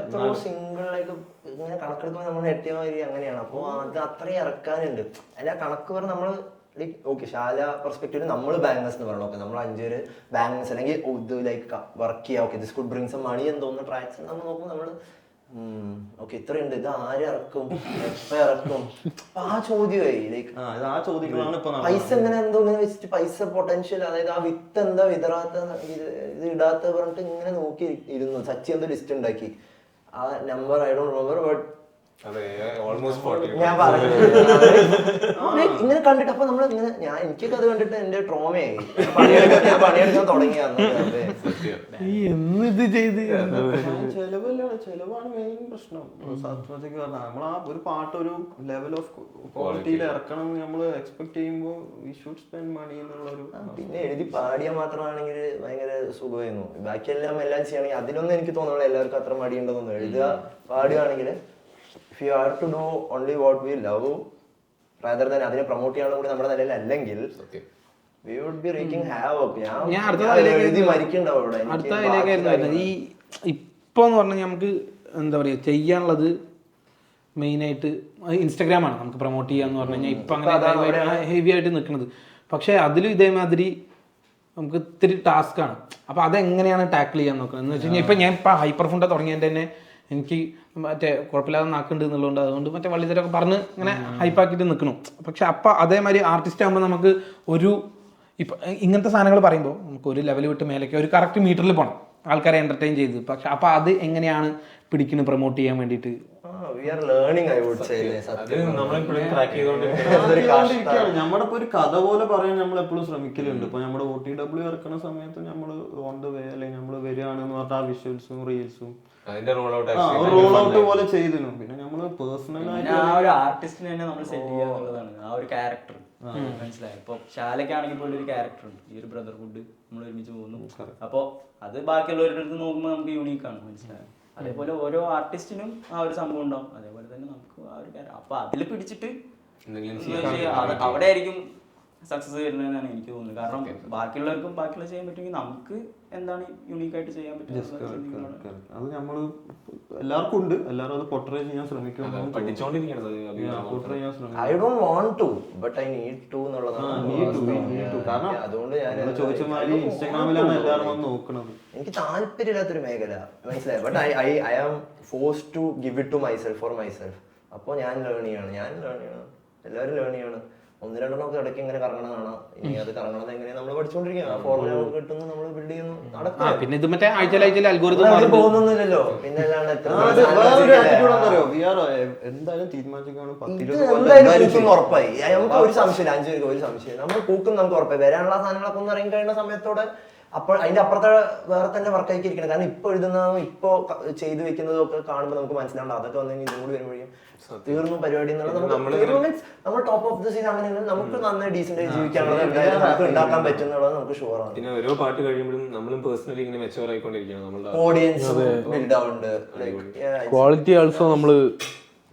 എത്രയോ സിംഗിളിലേക്ക് ഇങ്ങനെ കണക്കെടുക്കുമ്പോൾ നമ്മൾ നെട്ടിയ മാതിരി അങ്ങനെയാണ്. അപ്പൊ അത് അത്രയും ഇറക്കാനുണ്ട്. അതിന്റെ ആ കണക്ക് പറഞ്ഞ നമ്മള് ലൈക്ക് ഓക്കെ ശാല പെർസ്പെക്റ്റീവില് നമ്മൾ ബാങ്കേഴ്സ് എന്ന് പറയണം. ഓക്കെ നമ്മൾ 5 പേര് ബാങ്കേഴ്സ് അല്ലെങ്കിൽ ഇത് ലൈക്ക് വർക്ക് ചെയ്യാം. Okay this could bring some money എന്ന് തോന്നുന്ന ട്രാക്സ് നമ്മൾ നോക്കുമ്പോൾ നമ്മള് ഓക്കെ ഇത്രയുണ്ട്, ഇത് ആര് ഇറക്കും, എപ്പ ഇറക്കും, ആ ചോദ്യമായി. ലൈക്ക് ആ ചോദ്യങ്ങളാണ് ഇപ്പൊ പൈസ എങ്ങനെ എന്തോ ഇങ്ങനെ വെച്ചിട്ട് പൈസ പൊട്ടൻഷ്യൽ, അതായത് ആ വിത്ത് എന്താ വിതറാത്ത ഇത് ഇടാത്ത പറഞ്ഞിട്ട് ഇങ്ങനെ നോക്കി ഇരുന്നു. സച്ചി എന്തോ ലിസ്റ്റ് ഉണ്ടാക്കി ആ number I don't remember. But ഞാൻ പറഞ്ഞു ഇങ്ങനെ കണ്ടിട്ട് അപ്പൊ നമ്മൾ ഇങ്ങനെ എനിക്കൊക്കെ അത് കണ്ടിട്ട് എന്റെ ട്രോമയായി. ഞാൻ പണിയെടുക്കാൻ തുടങ്ങിയാന്ന്. എന്നിത് ചെയ്ത് ചെലവാണ് മെയിൻ പ്രശ്നം. സത്യത്തിൽ പറഞ്ഞാൽ നമ്മൾ ആ ഒരു പാട്ട് ഒരു ലെവൽ ഓഫ് ക്വാളിറ്റിയിൽ ഇറക്കണം നമ്മൾ എക്സ്പെക്ട് ചെയ്യുമ്പോൾ വി ഷുഡ് സ്പെൻഡ് മണി എന്നുള്ളൊരു. പിന്നെ എഴുതി പാടിയാൽ മാത്രമാണെങ്കിൽ ഭയങ്കര സുഖമായിരുന്നു. ബാക്കിയെല്ലാം ചെയ്യണമെങ്കിൽ അതിലൊന്നും എനിക്ക് തോന്നുന്നില്ല എല്ലാവർക്കും അത്ര മടിയുണ്ടെന്നൊന്നും. എഴുതുക പാടുകയാണെങ്കിൽ if you are to do only what we love rather than അതിനെ പ്രൊമോട്ട് ചെയ്യാനും കൂടി നമ്മുടെ നിലയിൽ അല്ലെങ്കിൽ we would be wreaking havoc. ഞാൻ അടുത്ത മരിക്കണ്ടാവും അവിടെ. അടുത്ത അതിലേക്കായിരുന്നു വരുന്നത്. ഈ ഇപ്പൊ എന്ന് പറഞ്ഞാൽ നമുക്ക് എന്താ പറയാ ചെയ്യാനുള്ളത് മെയിനായിട്ട് ഇൻസ്റ്റാഗ്രാമാണ് നമുക്ക് പ്രൊമോട്ട് ചെയ്യാന്ന് പറഞ്ഞു കഴിഞ്ഞാൽ ഇപ്പൊ അങ്ങനെ ഹെവി ആയിട്ട് നിൽക്കുന്നത്. പക്ഷെ അതിലും ഇതേമാതിരി നമുക്ക് ഇത്തിരി ടാസ്ക് ആണ്. അപ്പൊ അതെങ്ങനെയാണ് ടാക്കിൾ ചെയ്യാൻ നോക്കുന്നത് എന്ന് വെച്ച് കഴിഞ്ഞാൽ ഇപ്പൊ ഞാൻ ഇപ്പൊ ഹൈപ്പർ ഫുണ്ട തുടങ്ങിയതിന്റെ തന്നെ എനിക്ക് മറ്റേ കുഴപ്പമില്ലാതെ നാക്കുണ്ട് എന്നുള്ളതുകൊണ്ട് അതുകൊണ്ട് മറ്റേ വള്ളിത്തരൊക്കെ പറഞ്ഞ് ഇങ്ങനെ ഹൈപ്പാക്കിയിട്ട് നിൽക്കണം. പക്ഷെ അപ്പം അതേമാതിരി ആർട്ടിസ്റ്റ് ആകുമ്പോൾ നമുക്ക് ഒരു ഇപ്പം ഇങ്ങനത്തെ സാധനങ്ങൾ പറയുമ്പോൾ നമുക്ക് ഒരു ലെവൽ വിട്ട് മേലേക്ക് ഒരു കറക്റ്റ് മീറ്ററിൽ പോകണം ആൾക്കാരെ എൻ്റർടൈൻ ചെയ്ത്. പക്ഷെ അപ്പം അത് എങ്ങനെയാണ് പിടിക്കുന്നത് പ്രൊമോട്ട് ചെയ്യാൻ വേണ്ടിയിട്ട്? നമ്മുടെ ഇപ്പൊ ഒരു കഥ പോലെ പറയാൻ നമ്മൾ എപ്പോഴും ശ്രമിക്കലുണ്ട്. ഇപ്പൊ നമ്മുടെ OTW ഇറക്കുന്ന സമയത്ത് നമ്മൾ ഓൺ ദ വേ അല്ലെങ്കിൽ നമ്മൾ വരികയാണെന്ന് പറഞ്ഞാൽ ആ വിഷ്വൽസും റീൽസും റോൾ ഔട്ട് പോലെ ചെയ്തിരുന്നു. പിന്നെ നമ്മള് പേഴ്സണലായിട്ട് ആ ഒരു ആർട്ടിസ്റ്റിനെ തന്നെ നമ്മൾ സെറ്റ് ചെയ്യുക എന്നുള്ളതാണ്. ആ ഒരു ക്യാരക്ടർ മനസ്സിലായി. ഇപ്പൊ ശാലയ്ക്കാണെങ്കിൽ പോലും ഒരു ക്യാരക്ടർ ഉണ്ട്. ഈ ഒരു ബ്രദർഹുഡ് നമ്മൾ ഒരുമിച്ച് പോകുന്നു. അപ്പൊ അത് ബാക്കിയുള്ളവരുടെ അടുത്ത് നോക്കുമ്പോൾ നമുക്ക് യൂണീക്കാണ്. മനസ്സിലായി. അതേപോലെ ഓരോ ആർട്ടിസ്റ്റിനും ആ ഒരു സംഭവം ഉണ്ടാവും. അതേപോലെ തന്നെ നമുക്ക് ആ ഒരു അപ്പൊ അതിൽ പിടിച്ചിട്ട് അവിടെ ആയിരിക്കും സക്സസ് വരുന്നതെന്നാണ് എനിക്ക് തോന്നുന്നത്. കാരണം ബാക്കിയുള്ളവർക്കും ബാക്കിയുള്ള ചെയ്യാൻ പറ്റുമെങ്കിൽ നമുക്ക് എന്താണ് യൂണീക്കായിട്ട് ചെയ്യാൻ പറ്റുന്നത് അത് നമ്മള് എല്ലാവർക്കും ഉണ്ട്. എല്ലാവരും അത് പൊട്രേ ചെയ്യാൻ ശ്രമിക്കും. I don't want to, but I need to എന്നുള്ളതാണ്. കാരണം അതുകൊണ്ട് ഞാൻ ചോദിച്ച മാതിരി ഇൻസ്റ്റാഗ്രാമിലാണ് എല്ലാവരും വന്ന് നോക്കുന്നത്. എനിക്ക് താല്പര്യമില്ലാത്തൊരു മേഖല മനസ്സിലായി. But I am forced to give it to myself for myself. അപ്പോൾ ഞാൻ ലേൺ ചെയ്യാണ്, എല്ലാവരും ലേൺ ചെയ്യാണ്. 1-2 ഇടയ്ക്ക് ഇങ്ങനെ കറങ്ങണതാണ്. ഇനി അത് കറങ്ങണത് എങ്ങനെയാണ് നമ്മൾ പഠിച്ചുകൊണ്ടിരിക്കുകയാണ്. ആ ഫോർമുല കിട്ടുന്നു, നമ്മൾ ബിൽഡ് ചെയ്യുന്നു, നടക്കുക. പിന്നെ ഇത് മറ്റേ ആഴ്ചയിൽ അൽഗോരിതം പോകുന്നില്ലല്ലോ. പിന്നെ അല്ലാണ്ട് എന്തായാലും തീരുമാനിച്ചാണ് ഉറപ്പായി. നമുക്ക് ഒരു സംശയമില്ല, 5 പേർക്ക് ഒരു സംശയം. നമ്മൾ പൂക്കും നമുക്ക് ഉറപ്പായി. വരാനുള്ള സാധനങ്ങളൊക്കെ ഒന്ന് ഇറങ്ങി കഴിയുന്ന സമയത്തോടെ അപ്പോൾ അതിന്റെ അപ്പുറത്തെ വേറെ തന്നെ വർക്കാക്കി ഇരിക്കണം. കാരണം ഇപ്പൊ എഴുതുന്നതും ഇപ്പൊ ചെയ്തു വെക്കുന്നതും ഒക്കെ കാണുമ്പോൾ നമുക്ക് മനസ്സിലാവും അതൊക്കെ വന്നു കഴിഞ്ഞാൽ ഇതും കൂടി വരുമ്പോഴും തീർന്നു പരിപാടി എന്നുള്ളത്. നമ്മൾ ടോപ്പ് ഓഫ് ദ സീൻ അങ്ങനെ നമുക്ക് നന്നായി ഡീസന്റ് ആയി ജീവിക്കാനുള്ളത് നമുക്ക് ഉണ്ടാക്കാൻ പറ്റും എന്നുള്ളത് നമുക്ക് ഷുവറാണ്. പിന്നെ ഓരോ പാട്ട് കഴിയുമ്പോഴും നമ്മളും പേഴ്സണലി ഇങ്ങനെ മെച്ചൂർ ആയിക്കൊണ്ടിരിക്കുകയാണ്. നമ്മുടെ ഓഡിയൻസ് ബിൽഡ് ആവുന്നുണ്ട്, ക്വാളിറ്റി ആൾസോ നമ്മള്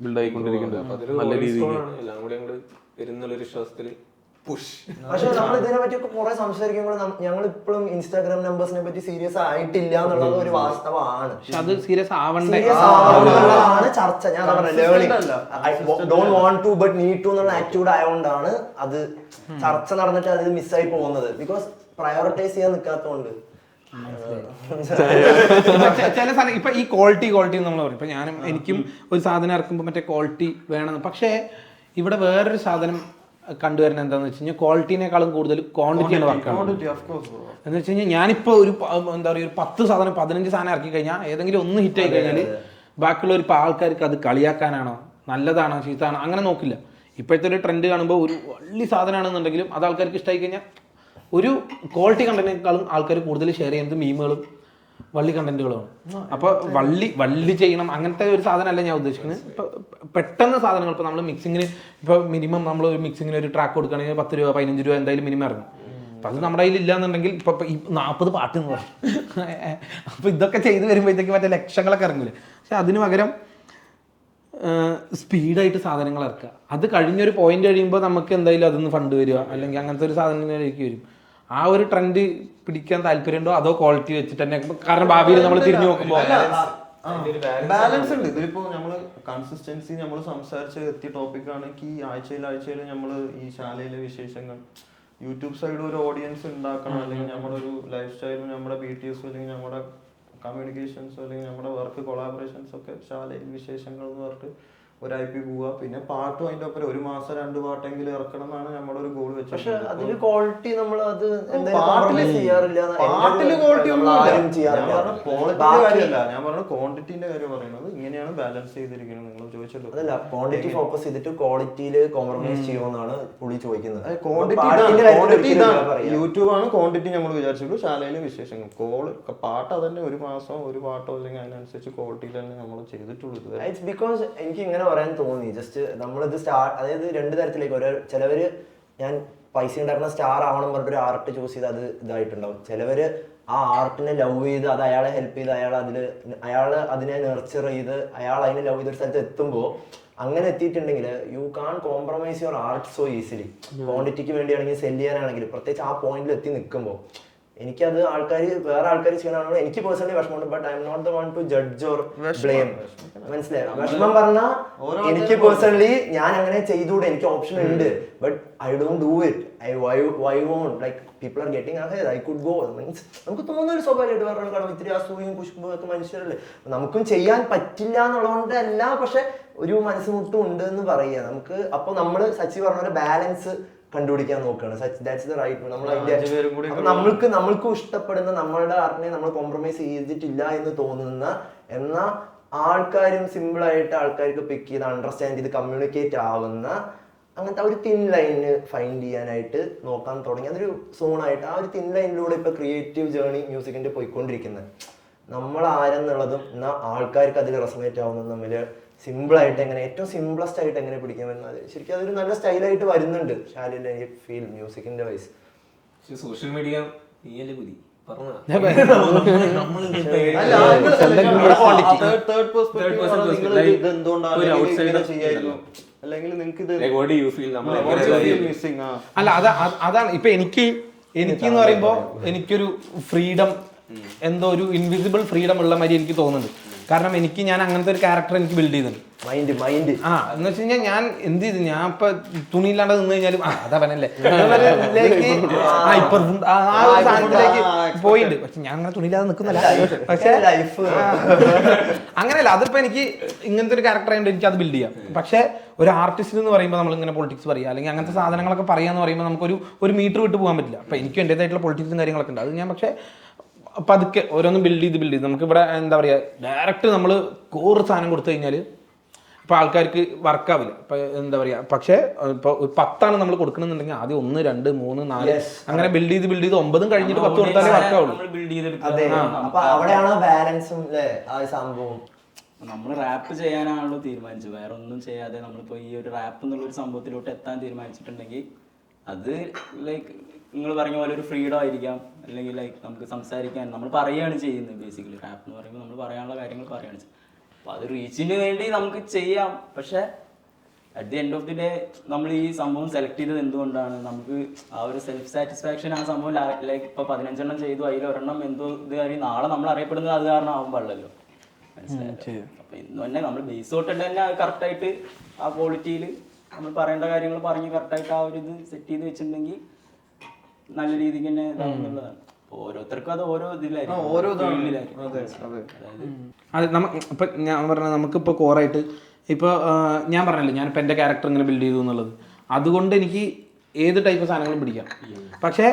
ബിൽഡ് ആയിക്കൊണ്ടിരിക്കുന്നുണ്ട് നല്ല രീതിയിൽ. എല്ലാം കൂടി അങ്ങോട്ട് വരുന്നുള്ളൊരു വിശ്വാസത്തില് പക്ഷെ നമ്മൾ ഇതിനെ പറ്റിയൊക്കെ കുറെ സംസാരിക്കുമ്പോൾ ഞങ്ങൾ ഇപ്പോഴും ഇൻസ്റ്റാഗ്രാം നമ്പേഴ്സിനെ പറ്റി സീരിയസ് ആയിട്ടില്ല എന്നുള്ളത് ഒരു വാസ്തവമാണ്. അത് സീരിയസ് ആവണ്ടേ ചർച്ച. ഞാൻ don't want to but need to എന്നുള്ള ആറ്റിറ്റ്യൂഡ് ആയതുകൊണ്ടാണ് അത് ചർച്ച നടന്നിട്ട് അത് മിസ്സായി പോകുന്നത്. ബിക്കോസ് പ്രയോറിറ്റൈസ് ചെയ്യാൻ നിൽക്കാത്തതുകൊണ്ട്. ചില സാധനം ഇപ്പൊ ഈ ക്വാളിറ്റി നമ്മൾ പറയും. ഇപ്പൊ ഞാനും എനിക്കും ഒരു സാധനം ഇറക്കുമ്പോൾ മറ്റേ ക്വാളിറ്റി വേണം. പക്ഷേ ഇവിടെ വേറൊരു സാധനം കണ്ടുവരുന്നത് എന്താണെന്ന് വെച്ച് കഴിഞ്ഞാൽ ക്വാളിറ്റിനേക്കാളും കൂടുതൽ ക്വാണ്ടിറ്റിയാണ് വർക്കാണ്. എന്ന് വെച്ച് കഴിഞ്ഞാൽ ഞാനിപ്പോൾ ഒരു എന്താ പറയുക ഒരു 10 സാധനം 15 സാധനം ഇറക്കി കഴിഞ്ഞാൽ ഏതെങ്കിലും ഒന്ന് ഹിറ്റ് ആയി കഴിഞ്ഞാൽ ബാക്കിയുള്ള ഒരു ആൾക്കാർക്ക് അത് കളിയാക്കാനാണോ നല്ലതാണോ ചീത്തയാണോ അങ്ങനെ നോക്കില്ല. ഇപ്പോഴത്തെ ഒരു ട്രെൻഡ് കാണുമ്പോൾ ഒരു വള്ളി സാധനമാണെന്നുണ്ടെങ്കിലും അത് ആൾക്കാർക്ക് ഇഷ്ടമായി കഴിഞ്ഞാൽ ഒരു ക്വാളിറ്റി കണ്ടന്റിനേക്കാളും ആൾക്കാർ കൂടുതൽ ഷെയർ ചെയ്യുന്നത് മീമുകളും വള്ളി കണ്ടന്റുകളുമാണ്. അപ്പോൾ വള്ളി ചെയ്യണം അങ്ങനത്തെ ഒരു സാധനമല്ല ഞാൻ ഉദ്ദേശിക്കുന്നത്. ഇപ്പോൾ പെട്ടെന്ന് സാധനങ്ങൾ ഇപ്പോൾ നമ്മൾ മിക്സിങ്ങിന് ഇപ്പോൾ മിനിമം നമ്മൾ ഒരു മിക്സിങ്ങിന് ഒരു ട്രാക്ക് കൊടുക്കുകയാണെങ്കിൽ 10 രൂപ 15 രൂപ എന്തായാലും മിനിമം ഇറങ്ങും. അപ്പം അത് നമ്മുടെ കയ്യിൽ ഇല്ലാന്നുണ്ടെങ്കിൽ ഇപ്പോൾ ഈ 40 പാട്ട് എന്ന് പറഞ്ഞു അപ്പോൾ ഇതൊക്കെ ചെയ്ത് വരുമ്പോഴത്തേക്ക് മറ്റേ ലക്ഷങ്ങളൊക്കെ ഇറങ്ങില്ലേ. പക്ഷെ അതിന് പകരം സ്പീഡായിട്ട് സാധനങ്ങൾ ഇറക്കുക. അത് കഴിഞ്ഞൊരു പോയിന്റ് കഴിയുമ്പോൾ നമുക്ക് എന്തായാലും അതൊന്ന് ഫണ്ട് വരിക അല്ലെങ്കിൽ അങ്ങനത്തെ ഒരു സാധനങ്ങളിലേക്ക് വരും. ആ ഒരു ട്രെൻഡ് പിടിക്കാൻ താല്പര്യമുണ്ടോ അതോ ക്വാളിറ്റി വെച്ചിട്ട് തന്നെ? കാരണം ഭാവിയിൽ നമ്മൾ തിരിഞ്ഞു നോക്കുമ്പോൾ ബാലൻസ് ഉണ്ട്. ഇതിലിപ്പോ നമ്മള് കൺസിസ്റ്റൻസി നമ്മൾ സംസാരിച്ച് എത്തിയ ടോപ്പിക്കാണ്. ഈ ആഴ്ചയിൽ നമ്മൾ ഈ ശാലയിലെ വിശേഷങ്ങൾ യൂട്യൂബ് സൈഡ് ഒരു ഓഡിയൻസ് ഉണ്ടാക്കണം, അല്ലെങ്കിൽ നമ്മുടെ ഒരു ലൈഫ് സ്റ്റൈലും നമ്മുടെ BTS അല്ലെങ്കിൽ നമ്മുടെ കമ്മ്യൂണിക്കേഷൻസോ അല്ലെങ്കിൽ നമ്മുടെ വർക്ക് കൊളാബറേഷൻസ് ഒക്കെ ശാലയിൽ വിശേഷങ്ങൾ എന്ന് പറഞ്ഞിട്ട് ഒരു IP പോവുക. പിന്നെ പാട്ടും അതിന്റെ ഒപ്പം 1 മാസം 2 പാട്ടെങ്കിലും ഇറക്കണം എന്നാണ് നമ്മുടെ ഒരു ഗോൾ വെച്ചത്. പക്ഷെ അതില് ക്വാളിറ്റി നമ്മൾ അത് പാട്ടില് ക്വാളിറ്റി ഒന്നും ചെയ്യാറില്ല. ക്വാളിറ്റിന്റെ കാര്യമല്ല ഞാൻ പറഞ്ഞത്, ക്വാണ്ടിറ്റിന്റെ കാര്യം പറയുന്നത്. ഇങ്ങനെയാണ് ബാലൻസ് ചെയ്തിരിക്കുന്നത്. നിങ്ങൾ ചോദിച്ചല്ലോ, അതല്ല ക്വാണ്ടിറ്റി ഫോക്കസ് ചെയ്തിട്ട് ക്വാളിറ്റിയിൽ കോംപ്രമൈസ് ചെയ്യുമെന്നാണ് പുള്ളി ചോദിക്കുന്നത്. യൂട്യൂബ് ആണ് ക്വാണ്ടിറ്റി നമ്മൾ വിചാരിച്ചുള്ളൂ. ശാലയിലെ വിശേഷങ്ങൾ പാട്ട് അതന്നെ 1 മാസം 1 പാട്ടോ അല്ലെങ്കിൽ അതിനനുസരിച്ച് ക്വാളിറ്റിയിൽ തന്നെ നമ്മൾ ചെയ്തിട്ടുള്ളൂ. ഇറ്റ്സ് ബിക്കോസ് എനിക്ക് ഇങ്ങനെ പറയാൻ തോന്നി. ജസ്റ്റ് നമ്മളിത് അതായത് 2 തരത്തിലേക്ക് ചിലവര് ഞാൻ പൈസ ഉണ്ടാക്കുന്ന സ്റ്റാർ ആവണം പറഞ്ഞിട്ട് ഒരു ആർട്ട് ചൂസ് ചെയ്ത് അത് ഇതായിട്ടുണ്ടാവും. ചിലവര് ആ ആർട്ടിനെ ലവ് ചെയ്ത് അത് അയാളെ ഹെൽപ്പ് ചെയ്ത് അയാൾ അതിനെ നെർച്ചർ ചെയ്ത് അയാൾ അതിനെ ലവ് ചെയ്ത ഒരു സ്ഥലത്ത് എത്തുമ്പോൾ അങ്ങനെ എത്തിയിട്ടുണ്ടെങ്കിൽ you can compromise your art so easily. ക്വാണ്ടിറ്റിക്ക് വേണ്ടിയാണെങ്കിൽ സെല് ചെയ്യാനാണെങ്കിൽ പ്രത്യേകിച്ച് ആ പോയിന്റിൽ എത്തി നിൽക്കുമ്പോൾ എനിക്കത് വേറെ ആൾക്കാർ ചെയ്യണമെന്ന് എനിക്ക് പേഴ്സണലി വിഷമമുണ്ട്. But I am not the one to judge or blame. മനസ്സിലായോ? വിഷമം പറഞ്ഞാൽ എനിക്ക് പേഴ്സണലി ഞാൻ അങ്ങനെ ചെയ്തുകൂടെ, എനിക്ക് ഓപ്ഷൻ ഉണ്ട്. But I don't do it. I won't like people are getting ahead, I could go. Means നമുക്ക് തോന്നുന്ന ഒരു സ്വാഭാവികമായിട്ട് വേറെ കാരണം ഇത്തിരി അസൂയും കുശുമ്പും ഒക്കെ മനുഷ്യരല്ലേ, നമുക്കും ചെയ്യാൻ പറ്റില്ല എന്നുള്ളതുകൊണ്ടല്ല. പക്ഷെ ഒരു മനസ്സുമുട്ടും ഉണ്ട് എന്ന് പറയുക നമുക്ക്. അപ്പൊ നമ്മള് സച്ചി പറഞ്ഞ പോലെ ബാലൻസ് കണ്ടുപിടിക്കാൻ നോക്കുകയാണ്. That's the right. നമ്മൾ അതിന്റെ നമ്മൾക്കും ഇഷ്ടപ്പെടുന്ന നമ്മളുടെ ആർട്ടിനെ നമ്മൾ കോംപ്രമൈസ് ചെയ്തിട്ടില്ല എന്ന് തോന്നുന്ന, എന്നാൽ ആൾക്കാരും സിമ്പിളായിട്ട് ആൾക്കാർക്ക് പിക്ക് ചെയ്ത് അണ്ടർസ്റ്റാൻഡ് ചെയ്ത് കമ്മ്യൂണിക്കേറ്റ് ആവുന്ന അങ്ങനത്തെ ഒരു തിൻ ലൈന് ഫൈൻഡ് ചെയ്യാനായിട്ട് നോക്കാൻ തുടങ്ങി. അതൊരു സോണായിട്ട് ആ ഒരു തിൻ ലൈനിലൂടെ ഇപ്പൊ ക്രിയേറ്റീവ് ജേർണി മ്യൂസിക്കിന്റെ പോയിക്കൊണ്ടിരിക്കുന്നത്. നമ്മൾ ആരെന്നുള്ളതും എന്നാൽ ആൾക്കാർക്ക് അതിൽ റെസൊണേറ്റ് ആവുന്നതും തമ്മിൽ സിമ്പിളായിട്ട് എങ്ങനെ ഏറ്റവും സിംപ്ലസ്റ്റ് ആയിട്ട് എങ്ങനെ പിടിക്കാമെന്നത് ശരിക്കും അതൊരു നല്ല സ്റ്റൈലായിട്ട് വരുന്നുണ്ട് ശാലയിൽ. എനിക്ക് ഫീൽ മ്യൂസിക്കിന്റെ വൈസ്. സോഷ്യൽ മീഡിയ നീയല്ലേ പുതി അല്ല അതാണ് ഇപ്പൊ എനിക്ക് എന്ന് പറയുമ്പോ എനിക്കൊരു ഫ്രീഡം, എന്തോ ഒരു ഇൻവിസിബിൾ ഫ്രീഡം ഉള്ള മാതിരി എനിക്ക് തോന്നുന്നുണ്ട്. കാരണം ഞാൻ അങ്ങനത്തെ ഒരു ക്യാരക്ടർ എനിക്ക് ബിൽഡ് ചെയ്തിട്ടുണ്ട്. മൈൻഡ് എന്ന് വെച്ച് കഴിഞ്ഞാൽ ഞാൻ എന്ത് ചെയ്തു, ഞാൻ ഇപ്പൊ തുണിയില്ലാണ്ട് നിന്ന് കഴിഞ്ഞാലും അതവനല്ലേ സാധനത്തിലേക്ക് പോയിട്ടുണ്ട്. പക്ഷെ ഞാൻ അങ്ങനെ തുണിയില്ലാതെ നിൽക്കുന്നില്ല. പക്ഷെ അങ്ങനെയല്ല, അതിപ്പോ എനിക്ക് ഇങ്ങനത്തെ ഒരു ക്യാരക്ടർ ആയതുകൊണ്ട് എനിക്ക് അത് ബിൽഡ് ചെയ്യാം. പക്ഷെ ഒരു ആർട്ടിസ്റ്റ് എന്ന് പറയുമ്പോൾ നമ്മൾ ഇങ്ങനെ പൊളിറ്റിക്സ് പറയുക അല്ലെങ്കിൽ അങ്ങനത്തെ സാധനങ്ങളൊക്കെ പറയാന്ന് പറയുമ്പോൾ നമുക്കൊരു മീറ്റർ വിട്ട് പോകാൻ പറ്റില്ല. അപ്പൊ എനിക്ക് എന്റേതായിട്ടുള്ള പൊളിറ്റിക്സും കാര്യങ്ങളൊക്കെ ഉണ്ട്. അത് ഞാൻ പക്ഷെ പതുക്കെ ഓരോന്നും ബിൽഡ് ചെയ്ത് നമുക്ക് ഇവിടെ എന്താ പറയുക, ഡയറക്റ്റ് നമ്മൾ കോർ സാധനം കൊടുത്തു കഴിഞ്ഞാൽ ഇപ്പൊ ആൾക്കാർക്ക് വർക്കാവില്ല. ഇപ്പൊ എന്താ പറയാ, പക്ഷെ ഇപ്പൊ 10 നമ്മൾ കൊടുക്കണമെന്നുണ്ടെങ്കിൽ ആദ്യം 1, 2, 3, 4 അങ്ങനെ ബിൽഡ് ചെയ്ത് 9 കഴിഞ്ഞിട്ട് 10 കൊടുത്താലേ വർക്കാവുള്ളൂ. അവിടെയാണ് ബാലൻസും സംഭവം. നമ്മൾ റാപ്പ് ചെയ്യാനാണല്ലോ തീരുമാനിച്ചു, വേറെ ഒന്നും ചെയ്യാതെ നമ്മളിപ്പോ ഈ ഒരു റാപ്പ് എന്നുള്ള ഒരു സംഭവത്തിലോട്ട് എത്താൻ തീരുമാനിച്ചിട്ടുണ്ടെങ്കിൽ അത് ലൈക്ക് നിങ്ങൾ പറഞ്ഞ പോലെ ഒരു ഫ്രീഡം ആയിരിക്കാം. അല്ലെങ്കിൽ ലൈക്ക് നമുക്ക് സംസാരിക്കാൻ നമ്മൾ പറയുകയാണ് ചെയ്യുന്നത്. ബേസിക്കലി റാപ്പ് എന്ന് പറയുമ്പോൾ നമ്മൾ പറയാനുള്ള കാര്യങ്ങൾ പറയുകയാണ് ചെയ്യുന്നത്. അപ്പോൾ അത് റീച്ചിന് വേണ്ടി നമുക്ക് ചെയ്യാം. പക്ഷെ at the end of the day നമ്മൾ ഈ സംഭവം സെലക്ട് ചെയ്തത് എന്തുകൊണ്ടാണ്, നമുക്ക് ആ ഒരു സെൽഫ് സാറ്റിസ്ഫാക്ഷൻ ആ സംഭവം ലൈക്ക് ഇപ്പോൾ 15 ചെയ്തു, അതിൽ ഒരെണ്ണം എന്തോ ഇത് കാര്യം നാളെ നമ്മൾ അറിയപ്പെടുന്നത് അത് കാരണം ആവാൻ പാടില്ലല്ലോ. മനസ്സിലായോ? അപ്പോൾ ഇന്ന് തന്നെ നമ്മൾ ബേസ് തൊട്ടിട്ട് തന്നെ കറക്റ്റായിട്ട് ആ ക്വാളിറ്റിയിൽ നമ്മൾ പറയേണ്ട കാര്യങ്ങൾ പറഞ്ഞ് കറക്റ്റായിട്ട് ആ ഒരു ഇത് സെറ്റ് ചെയ്ത് വെച്ചിട്ടുണ്ടെങ്കിൽ നല്ല രീതിക്ക് തന്നെ ഇതാവുന്നുള്ളതാണ്. ഓരോരുത്തർക്കും അത് ഓരോ ഇതിലായിരിക്കും. ഇപ്പൊ ഞാൻ പറഞ്ഞത് നമുക്കിപ്പോൾ കോറായിട്ട് ഇപ്പോൾ ഞാൻ പറഞ്ഞല്ലോ, ഞാനിപ്പോൾ എൻ്റെ ക്യാരക്ടർ ഇങ്ങനെ ബിൽഡ് ചെയ്തു എന്നുള്ളത്. അതുകൊണ്ട് എനിക്ക് ഏത് ടൈപ്പ് സാധനങ്ങളും പിടിക്കാം. പക്ഷേ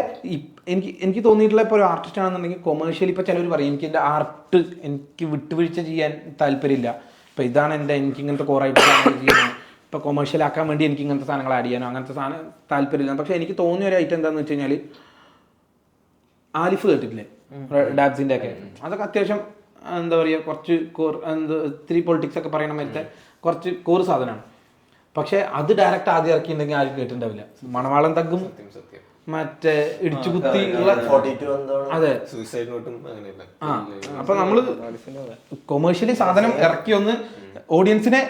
എനിക്ക് തോന്നിയിട്ടുള്ള ഇപ്പോൾ ഒരു ആർട്ടിസ്റ്റ് ആണെന്നുണ്ടെങ്കിൽ കൊമേഴ്ഷ്യലി ഇപ്പോൾ ചിലവർ പറയും എനിക്ക് എൻ്റെ ആർട്ട് എനിക്ക് വിട്ടുവീഴ്ച ചെയ്യാൻ താല്പര്യമില്ല, ഇപ്പോൾ ഇതാണ് എനിക്ക് ഇങ്ങനത്തെ കോറായിട്ട് ചെയ്യണം, ഇപ്പോൾ കൊമേഴ്ഷ്യൽ ആക്കാൻ വേണ്ടി എനിക്ക് ഇങ്ങനത്തെ സാധനങ്ങൾ ആഡ് ചെയ്യാനോ അങ്ങനത്തെ സാധനം താല്പര്യമില്ല. പക്ഷേ എനിക്ക് തോന്നിയ ഒരു ഐറ്റം എന്താണെന്ന് വെച്ച് കഴിഞ്ഞാൽ ആലിഫ് കേട്ടിട്ടില്ലേ, ഡാബ്സിൻ്റെ ഒക്കെ, അതൊക്കെ അത്യാവശ്യം എന്താ പറയുക കുറച്ച് ഇത്തിരി പൊളിറ്റിക്സ് ഒക്കെ പറയണ മരത്തെ കുറച്ച് കോർ സാധനമാണ്. പക്ഷെ അത് ഡയറക്റ്റ് ആദ്യം ഇറക്കിയിട്ടുണ്ടെങ്കിൽ ആരും കേട്ടിട്ടുണ്ടാവില്ല. മണവാളം തഗ്ഗും മറ്റേ ഇടിച്ചു കുത്തി അതെ. ആ അപ്പൊ നമ്മള് കൊമേഴ്ഷ്യലി സാധനം ഇറക്കി ഒന്ന് ഓഡിയൻസിനെ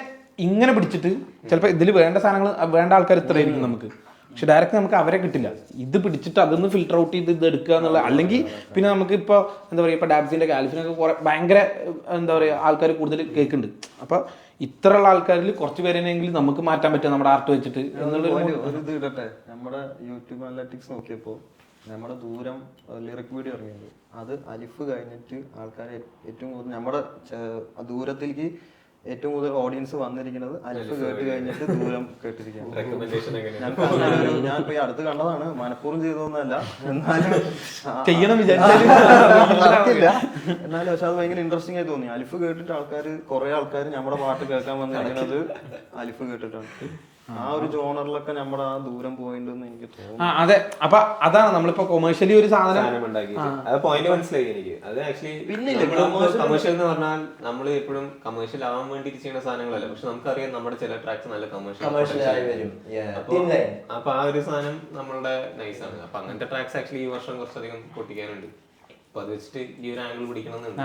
ഇങ്ങനെ പിടിച്ചിട്ട് ചിലപ്പോൾ ഇതിൽ വേണ്ട സാധനങ്ങൾ വേണ്ട ആൾക്കാർ ഇത്രയായിരിക്കും നമുക്ക്, പക്ഷെ ഡയറക്റ്റ് നമുക്ക് അവരെ കിട്ടില്ല. ഇത് പിടിച്ചിട്ട് അതൊന്ന് ഫിൽട്ടർ ഔട്ട് ചെയ്ത് ഇത് എടുക്കുക എന്നുള്ള, അല്ലെങ്കിൽ പിന്നെ നമുക്ക് ഇപ്പോൾ എന്താ പറയുക, ഇപ്പോൾ ഡാബ്സിൻ്റെ ആൽഫിനൊക്കെ കുറെ ഭയങ്കര എന്താ പറയുക ആൾക്കാർ കൂടുതൽ കേൾക്കുന്നുണ്ട്. അപ്പോൾ ഇത്രയുള്ള ആൾക്കാരിൽ കുറച്ച് പേരെങ്കിലും നമുക്ക് മാറ്റാൻ പറ്റും നമ്മുടെ ആർട്ട് വെച്ചിട്ട് എന്നുള്ളൊരു ഇത് ഇടട്ടെ. നമ്മുടെ യൂട്യൂബ് അനലറ്റിക്സ് നോക്കിയപ്പോൾ നമ്മുടെ ദൂരം ലിറിക് വീഡിയോ ഇറങ്ങിയത് അത് അലിഫ് കഴിഞ്ഞിട്ട് ആൾക്കാർ ഏറ്റവും കൂടുതൽ നമ്മുടെ ദൂരത്തിലേക്ക് ഏറ്റവും കൂടുതൽ ഓഡിയൻസ് വന്നിരിക്കുന്നത് അലിഫ് കേട്ട് കഴിഞ്ഞിട്ട് ദൂരം കേട്ടിരിക്കുകയാണ്. ഞാൻ ഇപ്പൊ ഈ അടുത്ത് കണ്ടതാണ്, മനഃപൂർവ്വം ചെയ്തതൊന്നല്ല, എന്നാലും ചെയ്യണം വിചാരിച്ചില്ല. എന്നാലും പക്ഷെ അത് ഭയങ്കര ഇൻട്രസ്റ്റിംഗ് ആയി തോന്നി. അലിഫ് കേട്ടിട്ട് കുറെ ആൾക്കാർ നമ്മുടെ പാട്ട് കേൾക്കാൻ വന്നിരിക്കുന്നത് അലിഫ് കേട്ടിട്ടാണ്. ആ ഒരു ജോണറിലൊക്കെ നമ്മുടെ ആ ദൂരം പോയിണ്ടെന്ന് എനിക്ക് തോന്നുന്നു. അതെ, അപ്പൊ അതാണ് നമ്മളിപ്പോ കൊമേഴ്ഷ്യലി ഒരു സാധനം പോയിന്റ് മനസ്സിലായി എനിക്ക്. അത് ആക്ച്വലി കമേഴ്ഷ്യൽ എന്ന് പറഞ്ഞാൽ നമ്മൾ എപ്പോഴും കമേഴ്ഷ്യൽ ആവാൻ വേണ്ടി ചെയ്യുന്ന സാധനങ്ങളല്ല, പക്ഷെ നമുക്കറിയാം നമ്മുടെ ചില ട്രാക്സ് നല്ല കമേഴ്ഷ്യൽ. അപ്പൊ ആ ഒരു സാധനം നമ്മളുടെ നൈസാണ്. അപ്പൊ അങ്ങനത്തെ ട്രാക്സ് ആക്ച്വലി ഈ വർഷം കുറച്ചധികം പൊട്ടിക്കാനുണ്ട്. അപ്പൊ അത് വെച്ചിട്ട് ഈ ഒരു ആംഗിൾ പിടിക്കണമെന്നുണ്ട്.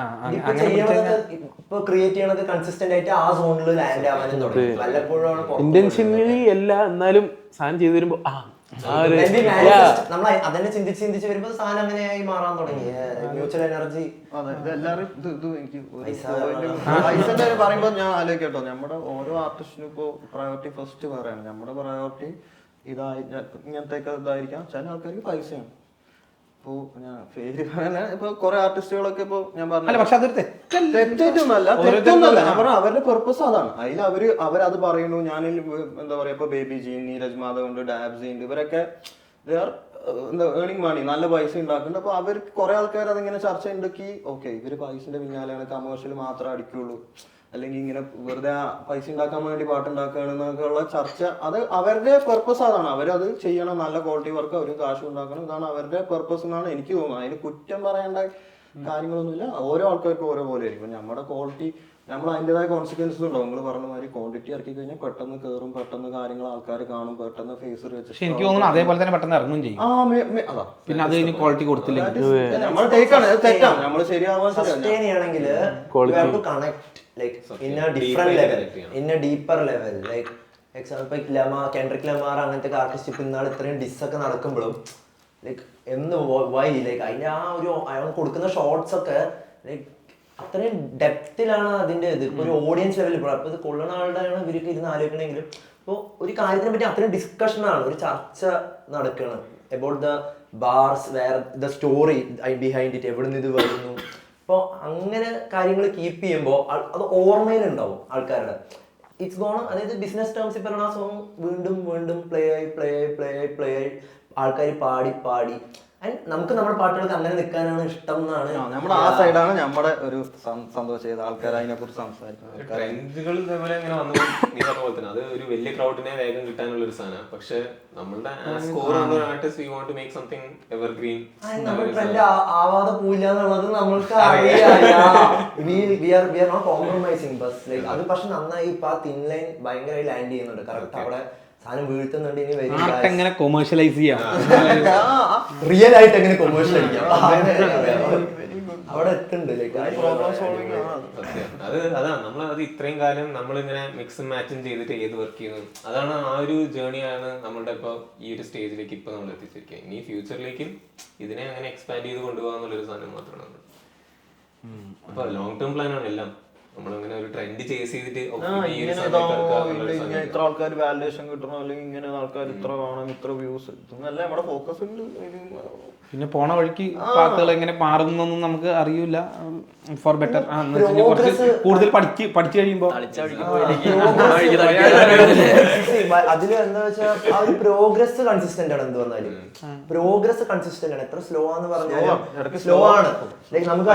ഇപ്പൊ ക്രിയേറ്റ് ചെയ്യണത് കൺസിസ്റ്റന്റ് ആയിട്ട് ആ സോണിൽ ലാൻഡ് ആവാനും തുടങ്ങി. വല്ലപ്പോഴും ഇന്റൻഷനലി അല്ല, എന്നാലും സാധനം ചെയ്തു വരുമ്പോ നമ്മൾ അതന്നെ ചിന്തിച്ച് വരുമ്പോ സാധനം അങ്ങനെയായി മാറാൻ തുടങ്ങി. മ്യൂച്വൽ എനർജി എല്ലാരും എനിക്ക് പൈസന്റെ പറയുമ്പോ ഞാൻ ആലോചിക്കട്ടോ, നമ്മുടെ ഓരോ ആർട്ടിസ്റ്റിനും ഇപ്പൊ പ്രയോറിറ്റി ഫസ്റ്റ് പറയാണ്. നമ്മുടെ പ്രയോറിറ്റി ഇങ്ങനത്തെ ഇതായിരിക്കാം. ചില ആൾക്കാർക്ക് പൈസയാണ്. ഇപ്പൊ ഞാൻ പേര് ഇപ്പൊ കുറെ ആർട്ടിസ്റ്റുകളൊക്കെ ഇപ്പൊ ഞാൻ പറഞ്ഞു, പക്ഷെ അതൊരു തെറ്റൊന്നല്ല. ഞാൻ പറഞ്ഞ അവരുടെ പെർപ്പസ് അതാണ്. അതിൽ അവരത് പറയുന്നു. ഞാൻ എന്താ പറയാ, ഇപ്പൊ ബേബി ജി, നീരജ് മാധവ് ഉണ്ട്, ഡാബ്സി ഉണ്ട്, ഇവരൊക്കെ എന്താ ഏണിംഗ് മണി, നല്ല പൈസ ഉണ്ടാക്കുന്നുണ്ട്. അപ്പൊ അവർ കുറെ ആൾക്കാർ അതിങ്ങനെ ചർച്ച ഉണ്ടാക്കി, ഓക്കെ ഇവര് പൈസന്റെ പിന്നാലെയാണ്, കമേഴ്ഷ്യൽ മാത്രമേ അടിക്കുള്ളൂ, അല്ലെങ്കിൽ ഇങ്ങനെ വെറുതെ പൈസ ഉണ്ടാക്കാൻ വേണ്ടി പാട്ടുണ്ടാക്കുകയാണെന്നൊക്കെയുള്ള ചർച്ച. അത് അവരുടെ പെർപ്പസ് അതാണ്. അവരത് ചെയ്യണം, നല്ല ക്വാളിറ്റി വർക്ക്, അവർ കാശ് ഉണ്ടാക്കണം, ഇതാണ് അവരുടെ പെർപ്പസ് എന്നാണ് എനിക്ക് തോന്നുന്നത്. അതിന് കുറ്റം പറയേണ്ട കാര്യങ്ങളൊന്നുമില്ല. ഓരോ ആൾക്കാർക്കും ഓരോ പോലെ ആയിരിക്കും. നമ്മുടെ ക്വാളിറ്റി നമ്മൾ അതിൻ്റെതായ കോൺസിക്വൻസസ് ഉണ്ടാവും. നിങ്ങൾ പറഞ്ഞ മാതിരി ക്വാണ്ടിറ്റി ഇറക്കി കഴിഞ്ഞാൽ പെട്ടെന്ന് കയറും, പെട്ടെന്ന് കാര്യങ്ങൾ ആൾക്കാർ കാണും, പെട്ടെന്ന് ഫേസ് വെച്ച് എനിക്ക് തോന്നുന്നു അതേപോലെ തന്നെ പെട്ടെന്ന് ഇറങ്ങും ചെയ്യും. അതാ പിന്നെ അത് കഴിഞ്ഞ് ക്വാളിറ്റി കൊടുത്തില്ല നമ്മൾ ടേക്കാണ്, തെറ്റാണ്. നമ്മൾ ശരിയാവാൻ like in a different level, in a deeper level. Like example Kendrick Lamar അങ്ങനത്തെ ആർട്ടിസ്റ്റ് ഇപ്പൊ ഇന്നാൾ ഇത്രയും ഡിസ് ഒക്കെ നടക്കുമ്പോഴും ലൈക്ക് വൈ ലൈക്ക് അതിന്റെ ആ ഒരു അയാൾ കൊടുക്കുന്ന ഷോർട്സ് ഒക്കെ ലൈക്ക് അത്രയും ഡെപ്തിലാണ് അതിന്റെ ഇത്. ഇപ്പൊ ഒരു ഓഡിയൻസ് ലെവലിൽ ഇപ്പോൾ അപ്പൊ ഇത് കൊള്ളുന്ന ആളുടെ ഇവർക്ക് ഇരുന്ന് ആലോചിക്കണമെങ്കിലും ഇപ്പോൾ ഒരു കാര്യത്തിനെ പറ്റി അത്രയും ഡിസ്കഷനാണ്, ഒരു ചർച്ച നടക്കണം about the bars, where the story behind it, എവിടെ നിന്ന് ഇത് വരുന്നു. അപ്പോൾ അങ്ങനെ കാര്യങ്ങൾ കീപ്പ് ചെയ്യുമ്പോൾ അത് ഓർമ്മയിലുണ്ടാവും ആൾക്കാരുടെ. ഇറ്റ്സ് ഗോൺ, അതായത് ബിസിനസ് ടേംസിൽ പറയുന്ന ആ സോങ് വീണ്ടും വീണ്ടും പ്ലേ ആയി ആൾക്കാർ പാടി ആൻഡ് നമുക്ക് നമ്മുടെ പാട്ടുകൾക്ക് അങ്ങനെ നിൽക്കാനാണ് ഇഷ്ടം എന്നാണ് നമ്മുടെ ആ സൈഡാണ് നമ്മുടെ ഒരു സന്തോഷം ചെയ്ത ആൾക്കാർ അതിനെ കുറിച്ച് സംസാരിക്കുന്നത്. ട്രെൻഡുകൾ ഇതേപോലെ ഇങ്ങനെ വന്നപ്പോൾ നീ പറഞ്ഞ പോലെ തന്നെ അത് ഒരു വലിയ ക്രൗഡിനെ വേഗം കിട്ടാനുള്ള ഒരു സാധനമാണ്. പക്ഷെ നമ്മളുടെ സ്കോർ ഉള്ള artist we want to make something evergreen. നമ്മൾ ട്രെൻഡ് ആവാതെ പോയില്ല എന്നുള്ളത് നമ്മൾക്ക് അറിയാം. കോംപ്രമൈസിങ് ബസ് ലൈക്ക് അത്. പക്ഷെ നന്നായി ഇപ്പൊ ആ തിൻ ലൈൻ ഭയങ്കരമായി ലാൻഡ് ചെയ്യുന്നുണ്ട്. കറക്റ്റ് അവിടെ സാധനം വീഴ്ത്തുന്നുണ്ട്. ഇനി വരും എങ്ങനെ കൊമേഴ്ഷ്യലൈസ് ചെയ്യാം, റിയൽ ആയിട്ട് എങ്ങനെ കൊമേഴ്ഷ്യൽ അടിക്കാം അവിടെ എത്തുന്നുണ്ട്. ലൈക്ക് അതാണ് നമ്മളത് ഇത്രയും കാലം നമ്മളിങ്ങനെ മിക്സും മാച്ചും ചെയ്തിട്ട് ഏത് വർക്ക് ചെയ്യുന്നു. അതാണ് ആ ഒരു ജേർണിയാണ് നമ്മളുടെ ഇപ്പൊ ഈ ഒരു സ്റ്റേജിലേക്ക് ഇപ്പൊ നമ്മൾ എത്തിച്ചിരിക്കുക. ഇനി ഫ്യൂച്ചറിലേക്കും ഇതിനെ അങ്ങനെ എക്സ്പാൻഡ് ചെയ്ത് കൊണ്ടുപോകാന്നുള്ളൊരു സാധനം മാത്രമാണ്. അപ്പൊ ലോങ് ടേം പ്ലാൻ ആണ് എല്ലാം. നമ്മളങ്ങനെ ഒരു ട്രെൻഡ് ചേസ് ചെയ്തിട്ട് ഇത്ര ആൾക്കാർ വാലിഡേഷൻ കിട്ടണം, അല്ലെങ്കിൽ ഇങ്ങനെ ആൾക്കാർ ഇത്ര കാണാം, ഇത്ര വ്യൂസ്, ഇതൊന്നല്ല നമ്മുടെ ഫോക്കസ് ഉണ്ട്. പിന്നെ പോണ വഴിക്ക് പാട്ടുകൾ എങ്ങനെ മാറുന്നൊന്നും നമുക്ക് അറിയില്ല. ഫോർ ബെറ്റർ കുറച്ച് കൂടുതൽ പഠിച്ചു കഴിയുമ്പോൾ അതില് എന്താ വെച്ചാൽ ആ ഒരു പ്രോഗ്രസ് കൺസിസ്റ്റന്റ് ആണ്. എന്ത് വന്നാലും പ്രോഗ്രസ് കൺസിസ്റ്റന്റ് ആണ്. എത്ര സ്ലോ ആന്ന് പറഞ്ഞാലും സ്ലോ ആണ്. ലൈക് നമുക്ക്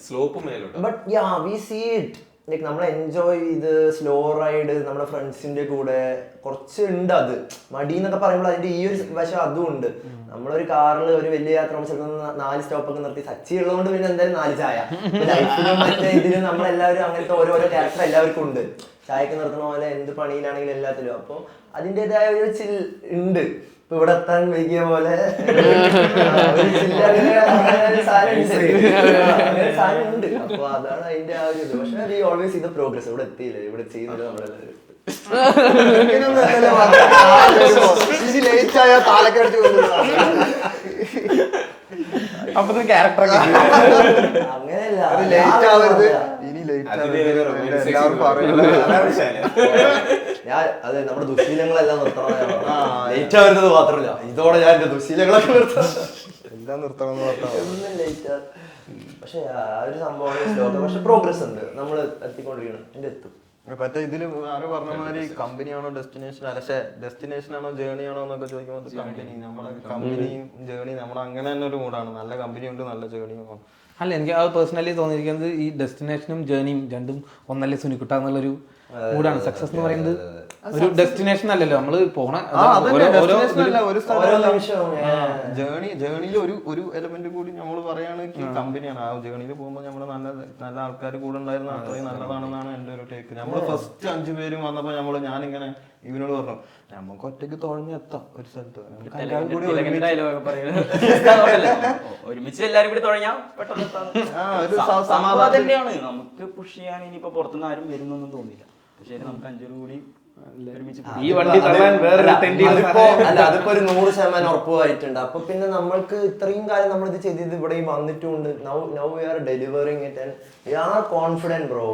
സ്ലോപ്പ് മേലോട്ട്. But ya we see it. Like നമ്മൾ എൻജോയ് ചെയ്ത് സ്ലോ റൈഡ് നമ്മുടെ ഫ്രണ്ട്സിന്റെ കൂടെ കുറച്ച് ഉണ്ട്. അത് മടി എന്നൊക്കെ പറയുമ്പോൾ അതിന്റെ ഈ ഒരു വശം അതും ഉണ്ട്. നമ്മളൊരു കാറിൽ ഒരു വലിയ യാത്ര ചിലപ്പോൾ 4 സ്റ്റോപ്പൊക്കെ നിർത്തി സച്ചി ഉള്ളതുകൊണ്ട് പിന്നെ എന്തായാലും 4 ചായ. ലൈഫിലും മറ്റേ ഇതിലും നമ്മളെല്ലാവരും അങ്ങനത്തെ ഓരോരോ ക്യാരക്ടർ എല്ലാവർക്കും ഉണ്ട്. ചായക്ക് നിർത്തുന്ന പോലെ എന്ത് പണിയിലാണെങ്കിലും എല്ലാത്തിലും. അപ്പോൾ അതിൻ്റെതായ ഒരു ചിൽ ഉണ്ട്. ഇപ്പൊ ഇവിടെ എത്താൻ വൈകിയ പോലെ സാധനം ഉണ്ട്. അപ്പൊ അതാണ് അതിന്റെ ആ ഒരു ഇത്. പക്ഷെ വി ഓൾവേസ് ഇത് പ്രോഗ്രസ്. ഇവിടെ എത്തിയില്ലേ, ഇവിടെ ചെയ്യുന്നത് നമ്മളെല്ലാവരും ലേറ്റ് ആയ പാലക്കാട് അപ്പൊ ക്യാരക്ടർ അങ്ങനെയല്ല. ഇനി ലേറ്റ് ഞാൻ അതെ നമ്മുടെ ദുശീലങ്ങളെല്ലാം നിർത്തണം. ലേറ്റ് ആവുന്നത് മാത്രമല്ല, ഇതോടെ ഞാൻ എന്റെ ദുശീലങ്ങളൊക്കെ നിർത്തണം. എല്ലാം നിർത്തണം എന്ന് പറഞ്ഞാൽ ഒന്നും ലേറ്റ്. പക്ഷെ ആ ഒരു സംഭവം പക്ഷെ പ്രോഗ്രസ് ഉണ്ട്. നമ്മൾ എത്തിക്കൊണ്ടിരിക്കണം. എന്റെ എത്തും. മറ്റേ ഇതില് ആരോ പറഞ്ഞ മാതിരി കമ്പനിയാണോ ഡെസ്റ്റിനേഷൻ ഡെസ്റ്റിനേഷൻ ആണോ ജേണി ആണോ എന്നൊക്കെ ചോദിക്കുമ്പോൾ കമ്പനി നമ്മുടെ കമ്പനിയും ജേണി നമ്മുടെ അങ്ങനെ തന്നെ ഒരു മൂഡാണ്. നല്ല കമ്പനി ഉണ്ട്, നല്ല ജേണിയും. അല്ല, എനിക്ക് അത് പേഴ്സണലി തോന്നിയിരിക്കുന്നത് ഈ ഡെസ്റ്റിനേഷനും ജേണിയും രണ്ടും ഒന്നല്ലേ സുനിക്കുട്ട എന്നുള്ളൊരു മൂഡാണ്. സക്സസ് എന്ന് പറയുന്നത് ഒരു ഡെസ്റ്റിനേഷൻ അല്ലല്ലോ, നമ്മള് പോണ ജേണിയിൽ ഒരു എലമെന്റ് കൂടി നമ്മൾ പറയുകയാണെങ്കിൽ കമ്പനിയാണ്. ആ ജേണിയിൽ പോകുമ്പോൾ നമ്മൾ നല്ല ആൾക്കാർ കൂടെ ഉണ്ടായിരുന്ന അത്രയും നല്ലതാണെന്നാണ് എന്റെ ഒരു ടേക്ക്. നമ്മള് ഫസ്റ്റ് 5 പേരും വന്നപ്പോ ഞാനിങ്ങനെ ഇവനോട് പറഞ്ഞു നമുക്ക് ഒറ്റയ്ക്ക് തുഴഞ്ഞെത്താം ഒരു സ്ഥലത്ത്. ഒരുമിച്ച് എല്ലാരും കൂടി തുടങ്ങിയാൽ സമാധാനം തന്നെയാണ്. നമുക്ക് പുഷ് ചെയ്യാൻ ഇനിയിപ്പോ പുറത്തുനിന്ന് ആരും വരുന്നൊന്നും തോന്നില്ല. പക്ഷേ നമുക്ക് 5 കൂടി ഈ വണ്ടി തള്ളാൻ വേറെ അല്ല, അതിപ്പോ ഒരു 100% ഉറപ്പായിട്ടുണ്ട്. അപ്പൊ പിന്നെ നമ്മൾക്ക് ഇത്രയും കാലം നമ്മൾ ഇത് ചെയ്തത് ഇവിടെ വന്നിട്ടുണ്ട്. Now we are delivering it and we are confident bro.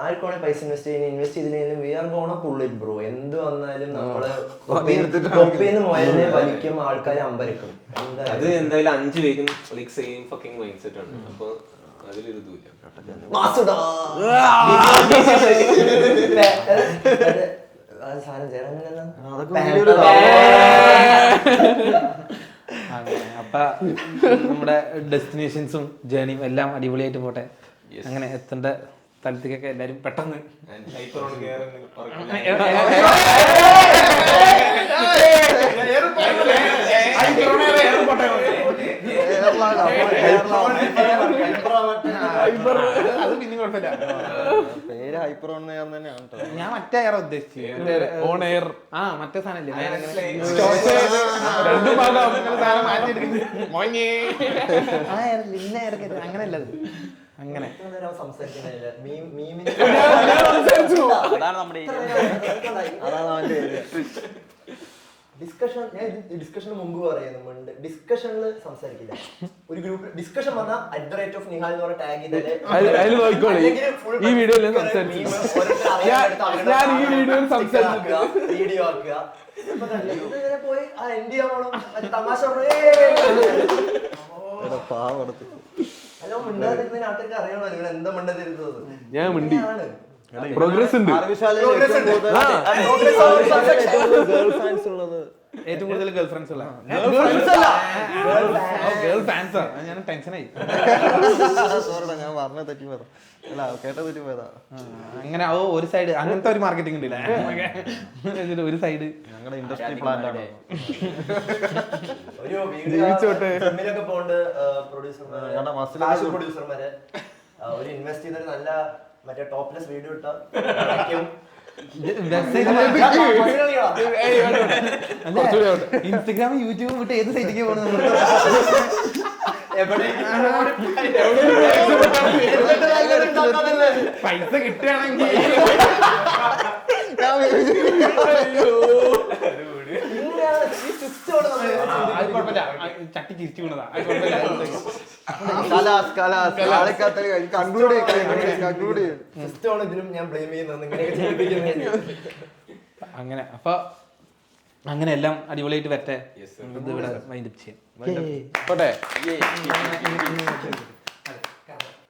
ആർക്കാണ് പൈസ ഇൻവെസ്റ്റ് ചെയ്തില്ലെങ്കിലും we are gonna pull it bro. എന്ത് വന്നാലും നമ്മള് കൊപ്പീന്ന് മുയലിനെ വലിക്കും, ആൾക്കാർ അമ്പരക്കും. അത് എന്തായാലും 5 പേരും സെയിം ഫക്കിംഗ് മൈൻഡ് സെറ്റ് ആണ്. അപ്പൊ അതിലൊരിതുമില്ല. അപ്പൊ നമ്മുടെ ഡെസ്റ്റിനേഷൻസും ജേണിയും എല്ലാം അടിപൊളിയായിട്ട് പോട്ടെ. അങ്ങനെ എത്തേണ്ട സ്ഥലത്തേക്കൊക്കെ എല്ലാരും പെട്ടെന്ന് അത് പിന്നെ കുഴപ്പമില്ല. പേര് ഹൈപ്പർ ഓൺ തന്നെയാണ്. ഞാൻ മറ്റേ എയർ ഉദ്ദേശിച്ചത് ഓൺ എയർ. ആ മറ്റേ സാധനല്ലേ അങ്ങനെയല്ല. അങ്ങനെ അതാണ് നമ്മുടെ ഡിസ്കഷൻ. ഞാൻ ഡിസ്കഷന് മുമ്പ് പറയുന്നുണ്ട്, ഡിസ്കഷനിൽ സംസാരിക്കില്ല. ഒരു ഗ്രൂപ്പ് ഡിസ്കഷൻ വന്നാൽ @നിഹാൽ എന്ന് പറഞ്ഞ ടാഗ് ചെയ്താലേ ഈ വീഡിയോയിൽ വീഡിയോ ആക്കുക. പോയി എൻഡ് ചെയ്യാൻ പോണം. തമാശ ഹലോ മിണ്ടാതിരുന്ന നാട്ടുകാർക്ക് അറിയണോ നിങ്ങൾ എന്താ മിണ്ടാതിരുന്നത്? ഞാൻ മിണ്ടി. പ്രോഗ്രസ് ഉണ്ട്. ഏറ്റവും കൂടുതൽ ഗേൾ ഫ്രണ്ട്സ് ഉള്ള ഗേൾ ഫാൻസാ. ഞാൻ ടെൻഷനായി. ഞാൻ പറഞ്ഞ തെറ്റി പോയതാ. അല്ല കേട്ട തെറ്റി പോയതാ. അങ്ങനെ ഒരു സൈഡ് അങ്ങനത്തെ ഒരു മാർക്കറ്റിംഗ് ഉണ്ടല്ലേ, ഒരു സൈഡ് ഞങ്ങളുടെ ഇൻഡസ്ട്രി പ്ലാന്റ് ആണ്. ഒരു ഫിലിമിലൊക്കെ പോണ്ട് പ്രൊഡ്യൂസർമാരെ ഒരു ഇൻവെസ്റ്റ് ചെയ്തൊരു നല്ല മറ്റേ ടോപ്ലെസ് വീഡിയോ ഇട്ടാ ഇൻസ്റ്റഗ്രാം യൂട്യൂബ് വിട്ട് ഏത് സൈറ്റിലേക്ക് പോകണം? പൈസ കിട്ടുകയാണെങ്കിൽ ചട്ടി തിരിച്ചു വീണതാ. അങ്ങനെ അപ്പൊ അങ്ങനെ എല്ലാം അടിപൊളിയായിട്ട് വരട്ടെ. ഇത് ഇവിടെ വൈൻഡപ്പ് ചെയ്യാം. പോട്ടെ.